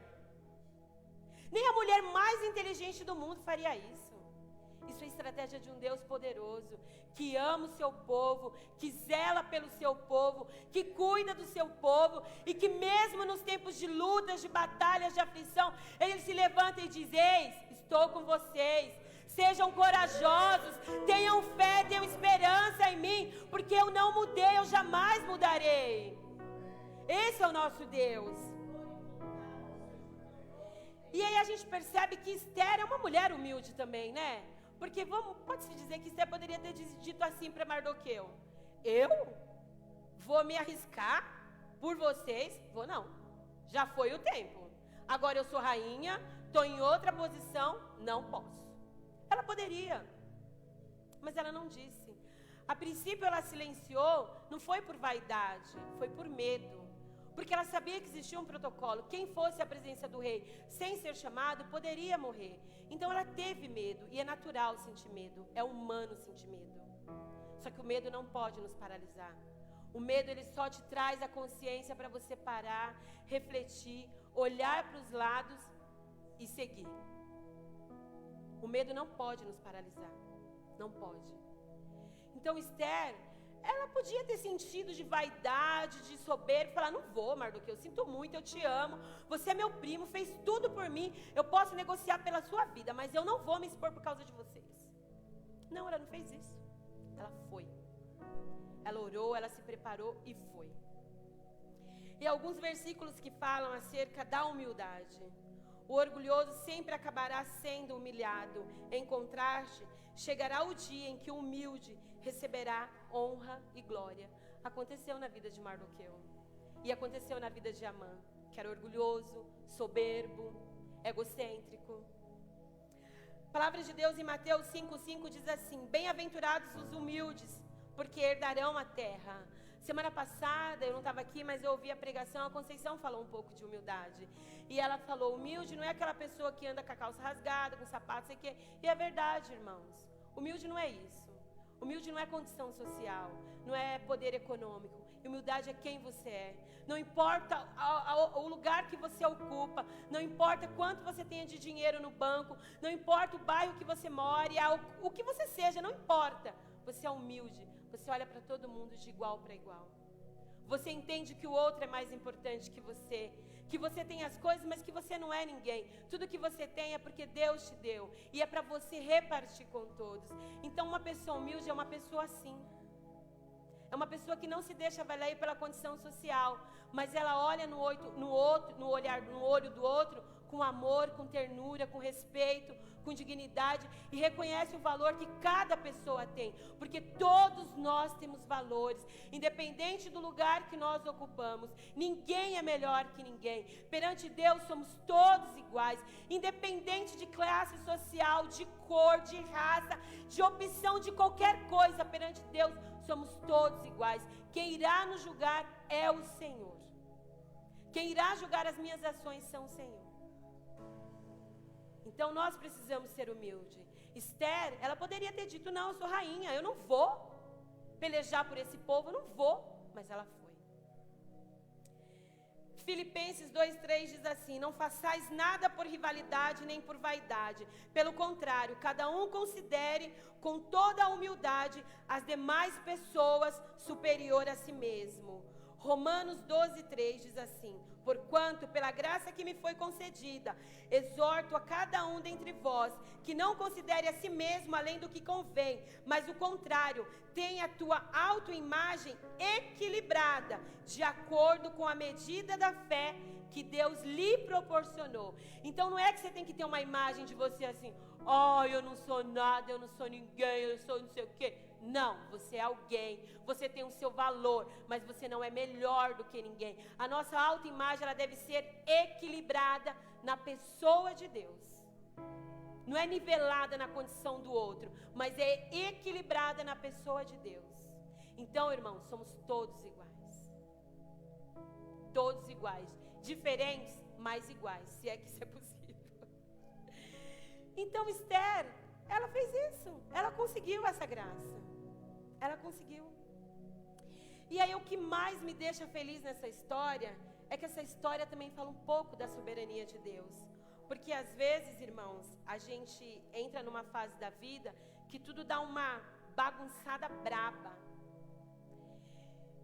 Nem a mulher mais inteligente do mundo faria isso. Isso é estratégia de um Deus poderoso, que ama o seu povo, que zela pelo seu povo, que cuida do seu povo, e que mesmo nos tempos de lutas, de batalhas, de aflição, Ele se levanta e diz: eis, estou com vocês, sejam corajosos, tenham fé, tenham esperança em mim, porque eu não mudei, eu jamais mudarei. Esse é o nosso Deus. E aí a gente percebe que Esther é uma mulher humilde também, né? Porque pode-se dizer que Esther poderia ter dito assim para Mardoqueu: eu vou me arriscar por vocês? Vou não, já foi o tempo. Agora eu sou rainha, estou em outra posição, não posso. Ela poderia, mas ela não disse. A princípio ela silenciou, não foi por vaidade, foi por medo. Porque ela sabia que existia um protocolo. Quem fosse à presença do rei sem ser chamado, poderia morrer. Então ela teve medo. E é natural sentir medo. É humano sentir medo. Só que o medo não pode nos paralisar. O medo, ele só te traz a consciência para você parar, refletir, olhar para os lados e seguir. O medo não pode nos paralisar. Não pode. Então Esther, ela podia ter sentido de vaidade, de soberba, falar, não vou, Mardoqueu, eu sinto muito, eu te amo, você é meu primo, fez tudo por mim, eu posso negociar pela sua vida, mas eu não vou me expor por causa de vocês. Não, ela não fez isso. Ela foi. Ela orou, ela se preparou e foi. E alguns versículos que falam acerca da humildade. O orgulhoso sempre acabará sendo humilhado. Em contraste, chegará o dia em que o humilde receberá honra e glória. Aconteceu na vida de Mardoqueu. E aconteceu na vida de Amã, que era orgulhoso, soberbo, egocêntrico. A palavra de Deus em Mateus 5,5 diz assim: bem-aventurados os humildes, porque herdarão a terra. Semana passada, eu não estava aqui, mas eu ouvi a pregação, a Conceição falou um pouco de humildade. E ela falou, humilde não é aquela pessoa que anda com a calça rasgada, com sapato, sei o quê. E é verdade, irmãos. Humilde não é isso. Humilde não é condição social, não é poder econômico. Humildade é quem você é. Não importa o lugar que você ocupa, não importa quanto você tenha de dinheiro no banco, não importa o bairro que você mora, o que você seja, não importa. Você é humilde, você olha para todo mundo de igual para igual. Você entende que o outro é mais importante que você tem as coisas, mas que você não é ninguém. Tudo que você tem é porque Deus te deu, e é para você repartir com todos. Então uma pessoa humilde é uma pessoa assim. É uma pessoa que não se deixa avaliar pela condição social, mas ela olha no olho do outro com amor, com ternura, com respeito, com dignidade, e reconhece o valor que cada pessoa tem, porque todos nós temos valores, independente do lugar que nós ocupamos. Ninguém é melhor que ninguém. Perante Deus somos todos iguais, independente de classe social, de cor, de raça, de opção, de qualquer coisa. Perante Deus somos todos iguais. Quem irá nos julgar é o Senhor. Quem irá julgar as minhas ações são o Senhor. Então nós precisamos ser humildes. Esther, ela poderia ter dito, não, eu sou rainha, eu não vou pelejar por esse povo, eu não vou. Mas ela foi. Filipenses 2:3 diz assim: não façais nada por rivalidade nem por vaidade. Pelo contrário, cada um considere com toda a humildade as demais pessoas superior a si mesmo. Romanos 12:3 diz assim: porquanto, pela graça que me foi concedida, exorto a cada um dentre vós, que não considere a si mesmo além do que convém, mas o contrário, tenha a tua autoimagem equilibrada, de acordo com a medida da fé que Deus lhe proporcionou. Então não é que você tem que ter uma imagem de você assim, eu não sou nada, eu não sou ninguém, eu sou não sei o quê. Não, você é alguém, você tem o seu valor, mas você não é melhor do que ninguém. A nossa autoimagem, ela deve ser equilibrada na pessoa de Deus. Não é nivelada na condição do outro, mas é equilibrada na pessoa de Deus. Então, irmãos, somos todos iguais. Todos iguais. Diferentes, mas iguais, se é que isso é possível. Então, Esther, ela fez isso. Ela conseguiu essa graça. Ela conseguiu. E aí o que mais me deixa feliz nessa história é que essa história também fala um pouco da soberania de Deus. Porque às vezes, irmãos, a gente entra numa fase da vida que tudo dá uma bagunçada braba.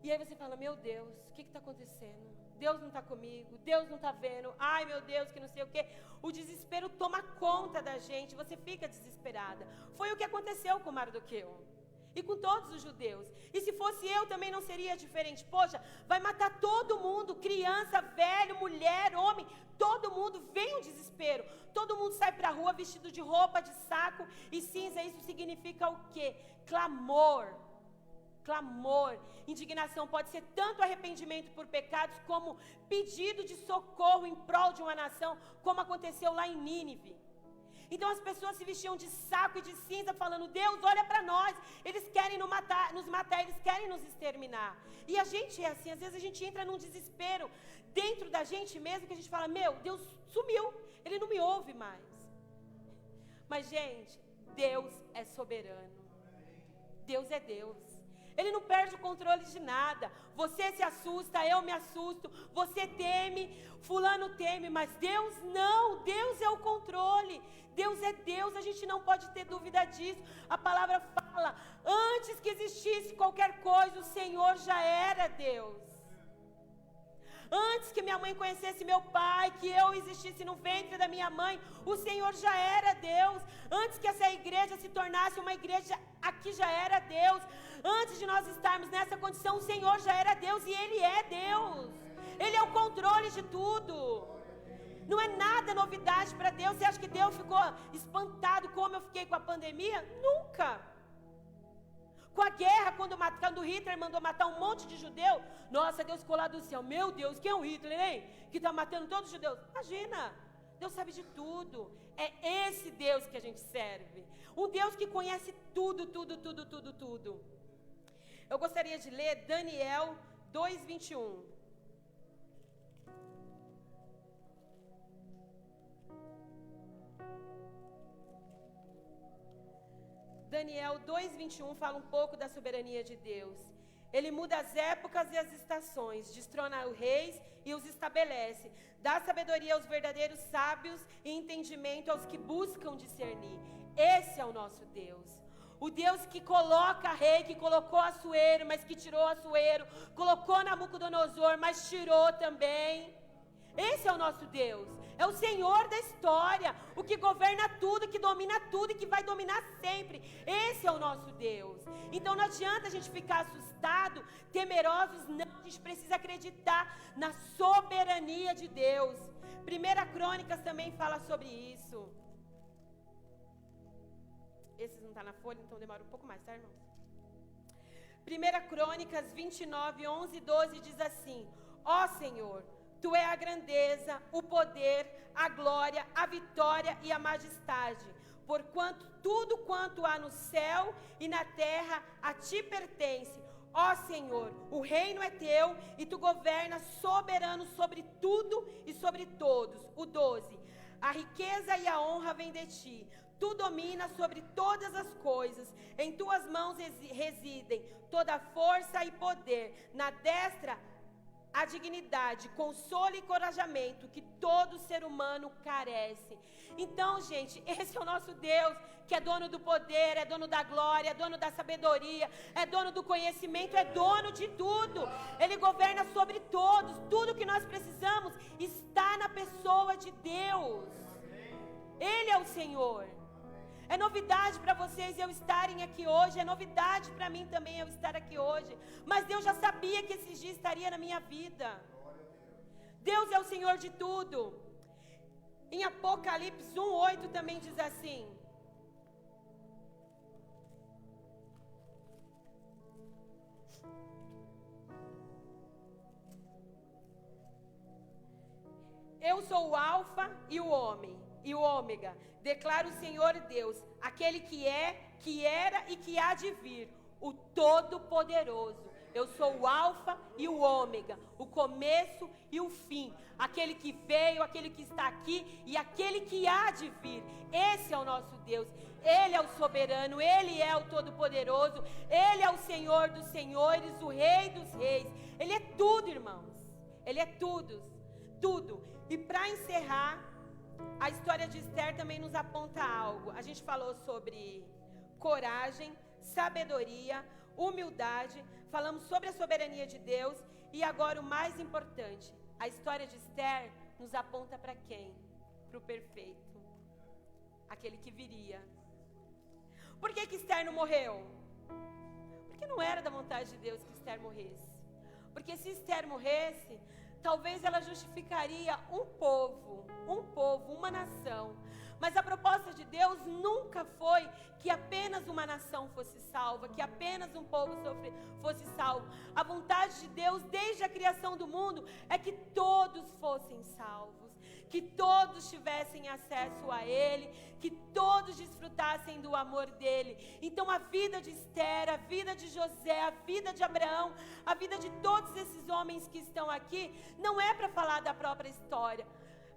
E aí você fala, meu Deus, o que está acontecendo? Deus não está comigo, Deus não está vendo, ai meu Deus, que não sei o quê. O desespero toma conta da gente, você fica desesperada. Foi o que aconteceu com Mardoqueu e com todos os judeus. E se fosse eu também não seria diferente. Poxa, vai matar todo mundo, criança, velho, mulher, homem, todo mundo, vem um desespero. Todo mundo sai para a rua vestido de roupa de saco e cinza. Isso significa o quê? Clamor. Clamor, indignação, pode ser tanto arrependimento por pecados, como pedido de socorro em prol de uma nação, como aconteceu lá em Nínive. Então as pessoas se vestiam de saco e de cinza, falando, Deus, olha para nós, eles querem nos matar, eles querem nos exterminar. E a gente é assim, às vezes a gente entra num desespero dentro da gente mesmo, que a gente fala, meu, Deus sumiu, Ele não me ouve mais. Mas gente, Deus é soberano. Deus é Deus. Ele não perde o controle de nada. Você se assusta, eu me assusto, você teme, fulano teme, mas Deus não. Deus é o controle. Deus é Deus, a gente não pode ter dúvida disso. A palavra fala, antes que existisse qualquer coisa, o Senhor já era Deus. Antes que minha mãe conhecesse meu pai, que eu existisse no ventre da minha mãe, o Senhor já era Deus. Antes que essa igreja se tornasse uma igreja, aqui já era Deus. Antes de nós estarmos nessa condição, o Senhor já era Deus e Ele é Deus. Ele é o controle de tudo. Não é nada novidade para Deus. Você acha que Deus ficou espantado como eu fiquei com a pandemia? Nunca. Com a guerra, quando Hitler mandou matar um monte de judeu, nossa, Deus ficou lá do céu, meu Deus, quem é o Hitler, hein? Que está matando todos os judeus. Imagina, Deus sabe de tudo. É esse Deus que a gente serve. Um Deus que conhece tudo, tudo, tudo, tudo, tudo. Eu gostaria de ler Daniel 2:21. Daniel 2:21 fala um pouco da soberania de Deus. Ele muda as épocas e as estações, destrona os reis e os estabelece, dá sabedoria aos verdadeiros sábios e entendimento aos que buscam discernir. Esse é o nosso Deus. O Deus que coloca rei, que colocou Assuero, mas que tirou Assuero, colocou Nabucodonosor, mas tirou também. Esse é o nosso Deus. É o Senhor da história, o que governa tudo, que domina tudo e que vai dominar sempre. Esse é o nosso Deus. Então não adianta a gente ficar assustado, temerosos, não. A gente precisa acreditar na soberania de Deus. 1 Crônicas também fala sobre isso. Esses não estão na folha, então demora um pouco mais, tá, irmãos? 1 Crônicas 29, 11 e 12 diz assim: ó Senhor, Tu é a grandeza, o poder, a glória, a vitória e a majestade. Porquanto tudo quanto há no céu e na terra a Ti pertence. Ó Senhor, o reino é Teu e Tu governas soberano sobre tudo e sobre todos. O 12. A riqueza e a honra vêm de Ti. Tu dominas sobre todas as coisas. Em Tuas mãos residem toda força e poder. Na destra a dignidade, consolo e encorajamento que todo ser humano carece. Então, gente, esse é o nosso Deus, que é dono do poder, é dono da glória, é dono da sabedoria, é dono do conhecimento, é dono de tudo. Ele governa sobre todos. Tudo que nós precisamos está na pessoa de Deus. Ele é o Senhor. É novidade para vocês eu estarem aqui hoje, é novidade para mim também eu estar aqui hoje. Mas Deus já sabia que esses dias estaria na minha vida. Deus é o Senhor de tudo. Em Apocalipse 1:8 também diz assim: eu sou o Alfa e o Ômega, declara o Senhor Deus, aquele que é, que era e que há de vir, o Todo-Poderoso. Eu sou o Alfa e o Ômega, o começo e o fim, aquele que veio, aquele que está aqui e aquele que há de vir. Esse é o nosso Deus. Ele é o soberano, Ele é o Todo-Poderoso, Ele é o Senhor dos senhores, o Rei dos reis. Ele é tudo, irmãos. Ele é tudo, tudo. E para encerrar, a história de Esther também nos aponta algo. A gente falou sobre coragem, sabedoria, humildade, falamos sobre a soberania de Deus e agora o mais importante, a história de Esther nos aponta para quem? Para o perfeito, aquele que viria. Por que Esther não morreu? Porque não era da vontade de Deus que Esther morresse. Porque se Esther morresse, talvez ela justificaria um povo, uma nação. Mas a proposta de Deus nunca foi que apenas uma nação fosse salva, que apenas um povo fosse salvo. A vontade de Deus, desde a criação do mundo, é que todos fossem salvos, que todos tivessem acesso a Ele, que todos desfrutassem do amor dEle. Então a vida de Esther, a vida de José, a vida de Abraão, a vida de todos esses homens que estão aqui, não é para falar da própria história,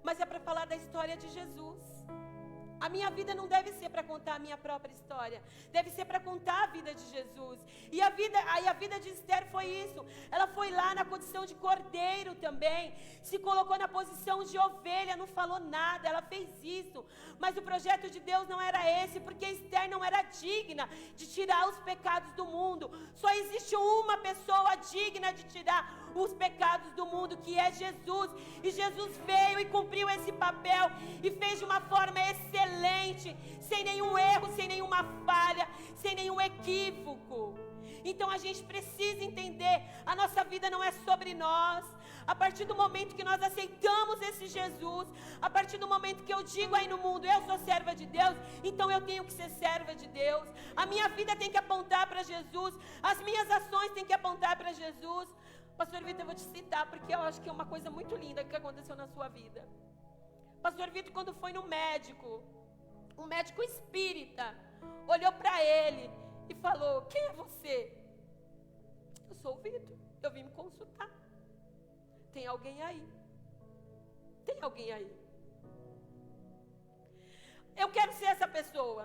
mas é para falar da história de Jesus. A minha vida não deve ser para contar a minha própria história, deve ser para contar a vida de Jesus. E a vida de Esther foi isso. Ela foi lá na condição de cordeiro também, se colocou na posição de ovelha, não falou nada, ela fez isso. Mas o projeto de Deus não era esse, porque Esther não era digna de tirar os pecados do mundo. Só existe uma pessoa digna de tirar os pecados do mundo, que é Jesus. E Jesus veio e cumpriu esse papel e fez de uma forma excelente, sem nenhum erro, sem nenhuma falha, sem nenhum equívoco. Então a gente precisa entender, a nossa vida não é sobre nós. A partir do momento que nós aceitamos esse Jesus, a partir do momento que eu digo aí no mundo, eu sou serva de Deus, então eu tenho que ser serva de Deus. A minha vida tem que apontar para Jesus, as minhas ações têm que apontar para Jesus. Pastor Vitor, eu vou te citar, porque eu acho que é uma coisa muito linda que aconteceu na sua vida. Pastor Vitor, quando foi no médico, um médico espírita olhou para ele e falou: quem é você? Eu sou o Vitor, eu vim me consultar. Tem alguém aí? Tem alguém aí? Eu quero ser essa pessoa.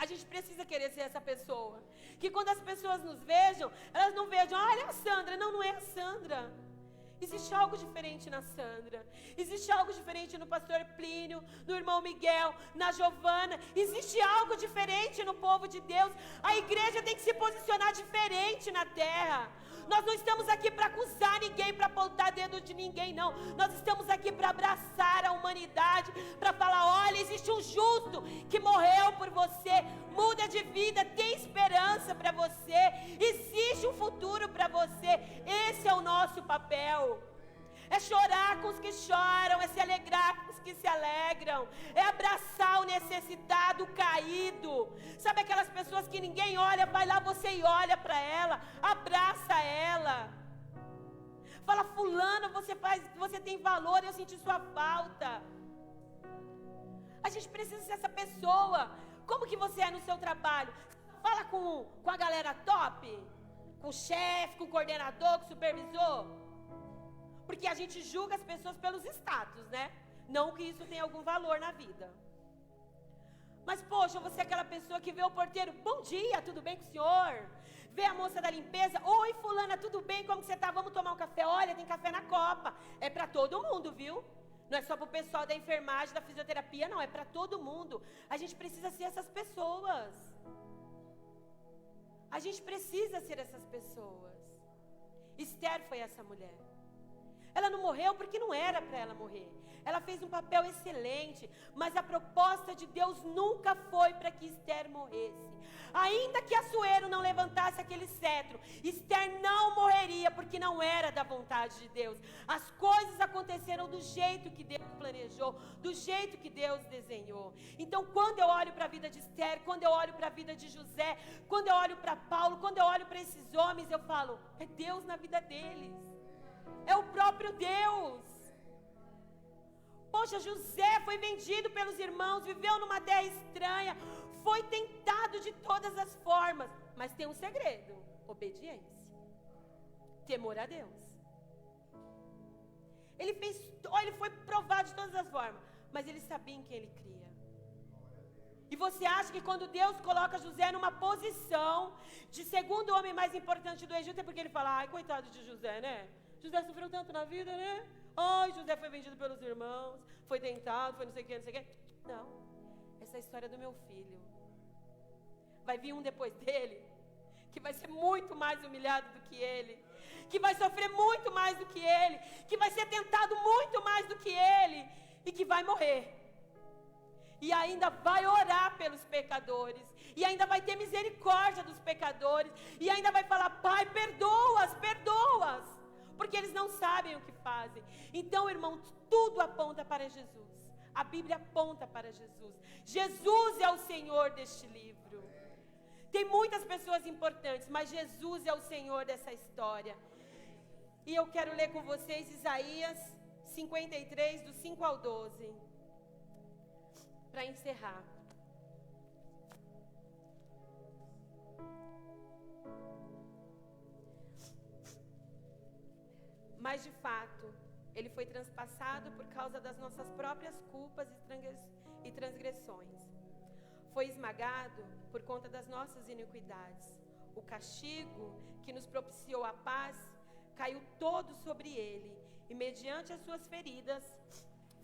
A gente precisa querer ser essa pessoa. Que quando as pessoas nos vejam, elas não vejam: olha a Sandra. Não, não é a Sandra. Existe algo diferente na Sandra. Existe algo diferente no pastor Plínio, no irmão Miguel, na Giovana. Existe algo diferente no povo de Deus. A igreja tem que se posicionar diferente na terra. Nós não estamos aqui para acusar ninguém, para apontar dedo de ninguém, não. Nós estamos aqui para abraçar a humanidade, para falar: olha, existe um justo que morreu por você. Muda de vida, tem esperança para você. Existe um futuro para você. Esse é o nosso papel. É chorar com os que choram, é se alegrar com os que se alegram, é abraçar o necessitado, o caído. Sabe aquelas pessoas que ninguém olha, vai lá você e olha para ela, abraça ela. Fala: fulano, você tem valor, eu senti sua falta. A gente precisa ser essa pessoa. Como que você é no seu trabalho? Fala com a galera top? Com o chefe, com o coordenador, com o supervisor? Porque a gente julga as pessoas pelos status, né? Não que isso tenha algum valor na vida. Mas, poxa, você é aquela pessoa que vê o porteiro: bom dia, tudo bem com o senhor? Vê a moça da limpeza: oi, fulana, tudo bem, como que você tá? Vamos tomar um café? Olha, tem café na copa. É para todo mundo, viu? Não é só para o pessoal da enfermagem, da fisioterapia, não. É para todo mundo. A gente precisa ser essas pessoas. A gente precisa ser essas pessoas. Esther foi essa mulher. Ela não morreu porque não era para ela morrer. Ela fez um papel excelente, mas a proposta de Deus nunca foi para que Esther morresse. Ainda que Assuero não levantasse aquele cetro, Esther não morreria, porque não era da vontade de Deus. As coisas aconteceram do jeito que Deus planejou, do jeito que Deus desenhou. Então, quando eu olho para a vida de Esther, quando eu olho para a vida de José, quando eu olho para Paulo, quando eu olho para esses homens, eu falo: é Deus na vida deles. É o próprio Deus. Poxa, José foi vendido pelos irmãos, viveu numa terra estranha, foi tentado de todas as formas, mas tem um segredo: obediência, temor a Deus. Ele foi provado de todas as formas, mas ele sabia em quem ele cria. E você acha que quando Deus coloca José numa posição de segundo homem mais importante do Egito, é porque ele fala: ai, coitado de José, né? José sofreu tanto na vida, né? Ai, José foi vendido pelos irmãos, foi tentado, foi não sei o que, não sei o que. Não, essa é a história do meu filho. Vai vir um depois dele, que vai ser muito mais humilhado do que ele, que vai sofrer muito mais do que ele, que vai ser tentado muito mais do que ele, e que vai morrer. E ainda vai orar pelos pecadores, e ainda vai ter misericórdia dos pecadores, e ainda vai falar: pai, perdoa-as, perdoa-as, porque eles não sabem o que fazem. Então, irmão, tudo aponta para Jesus. A Bíblia aponta para Jesus. Jesus é o Senhor deste livro. Tem muitas pessoas importantes, mas Jesus é o Senhor dessa história. E eu quero ler com vocês Isaías 53, do 5 ao 12, para encerrar. Mas de fato, Ele foi transpassado por causa das nossas próprias culpas e transgressões. Foi esmagado por conta das nossas iniquidades. O castigo que nos propiciou a paz caiu todo sobre ele, e mediante as suas feridas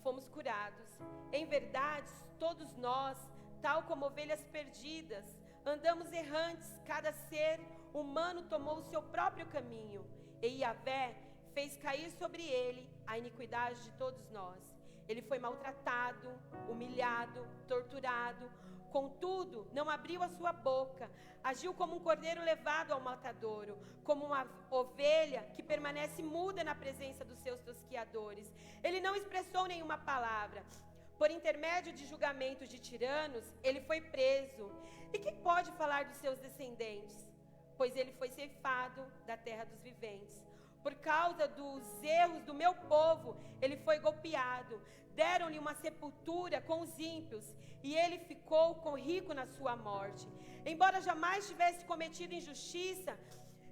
fomos curados. Em verdade, todos nós, tal como ovelhas perdidas, andamos errantes, cada ser humano tomou o seu próprio caminho, e Yahvé fez cair sobre ele a iniquidade de todos nós. Ele foi maltratado, humilhado, torturado, contudo, não abriu a sua boca. Agiu como um cordeiro levado ao matadouro, como uma ovelha que permanece muda na presença dos seus tosquiadores. Ele não expressou nenhuma palavra. Por intermédio de julgamentos de tiranos, ele foi preso. E quem pode falar dos seus descendentes? Pois ele foi ceifado da terra dos viventes. Por causa dos erros do meu povo, ele foi golpeado. Deram-lhe uma sepultura com os ímpios, e ele ficou com rico na sua morte. Embora jamais tivesse cometido injustiça,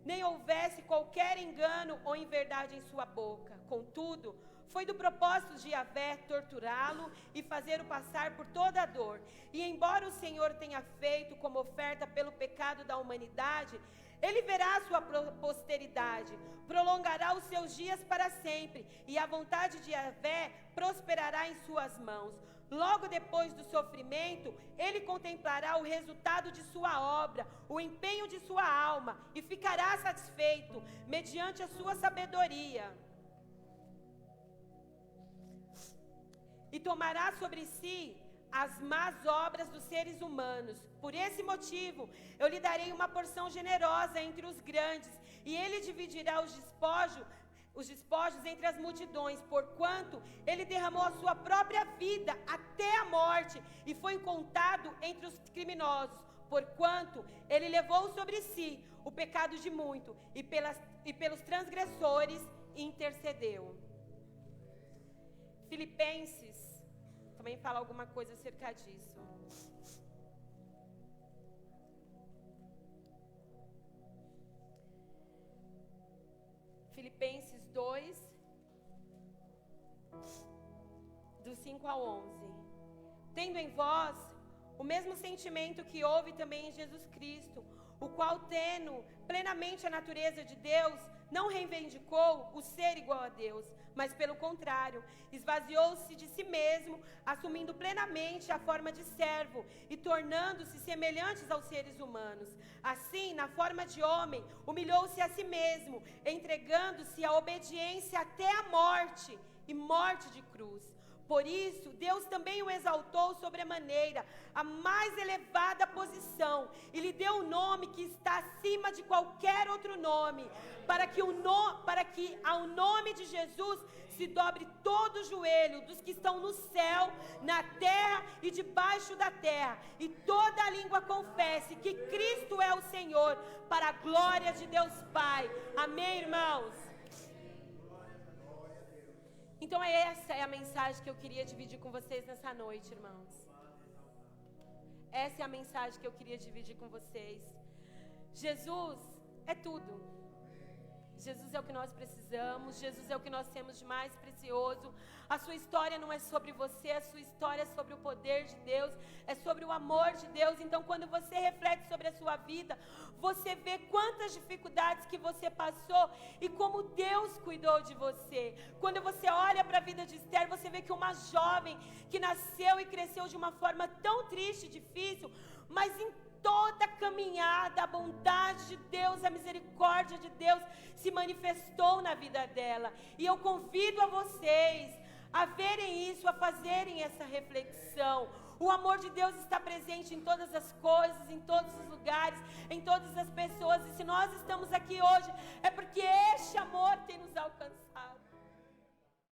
nem houvesse qualquer engano ou inverdade em sua boca. Contudo, foi do propósito de Yahvé torturá-lo e fazê-lo passar por toda a dor. E embora o Senhor tenha feito como oferta pelo pecado da humanidade, ele verá a sua posteridade, prolongará os seus dias para sempre, e a vontade de Yahvé prosperará em suas mãos. Logo depois do sofrimento, ele contemplará o resultado de sua obra, o empenho de sua alma, e ficará satisfeito mediante a sua sabedoria. E tomará sobre si as más obras dos seres humanos. Por esse motivo, eu lhe darei uma porção generosa entre os grandes, e ele dividirá os despojos entre as multidões, porquanto ele derramou a sua própria vida até a morte, e foi contado entre os criminosos, porquanto ele levou sobre si o pecado de muito, e pelos transgressores intercedeu. Filipenses também fala alguma coisa acerca disso. Filipenses 2, do 5 ao 11. Tendo em vós o mesmo sentimento que houve também em Jesus Cristo, o qual, tendo plenamente a natureza de Deus, não reivindicou o ser igual a Deus, mas pelo contrário, esvaziou-se de si mesmo, assumindo plenamente a forma de servo e tornando-se semelhantes aos seres humanos. Assim, na forma de homem, humilhou-se a si mesmo, entregando-se à obediência até a morte, e morte de cruz. Por isso, Deus também o exaltou sobremaneira, a mais elevada posição, e lhe deu um nome que está acima de qualquer outro nome, para que ao nome de Jesus se dobre todo o joelho dos que estão no céu, na terra e debaixo da terra, e toda a língua confesse que Cristo é o Senhor, para a glória de Deus Pai. Amém, irmãos? Então essa é a mensagem que eu queria dividir com vocês nessa noite, irmãos. Essa é a mensagem que eu queria dividir com vocês. Jesus é tudo. Jesus é o que nós precisamos, Jesus é o que nós temos de mais precioso. A sua história não é sobre você, a sua história é sobre o poder de Deus, é sobre o amor de Deus. Então, quando você reflete sobre a sua vida, você vê quantas dificuldades que você passou e como Deus cuidou de você. Quando você olha para a vida de Esther, você vê que uma jovem que nasceu e cresceu de uma forma tão triste e difícil, mas em toda a caminhada, a bondade de Deus, a misericórdia de Deus se manifestou na vida dela. E eu convido a vocês a verem isso, a fazerem essa reflexão. O amor de Deus está presente em todas as coisas, em todos os lugares, em todas as pessoas. E se nós estamos aqui hoje, é porque este amor tem nos alcançado.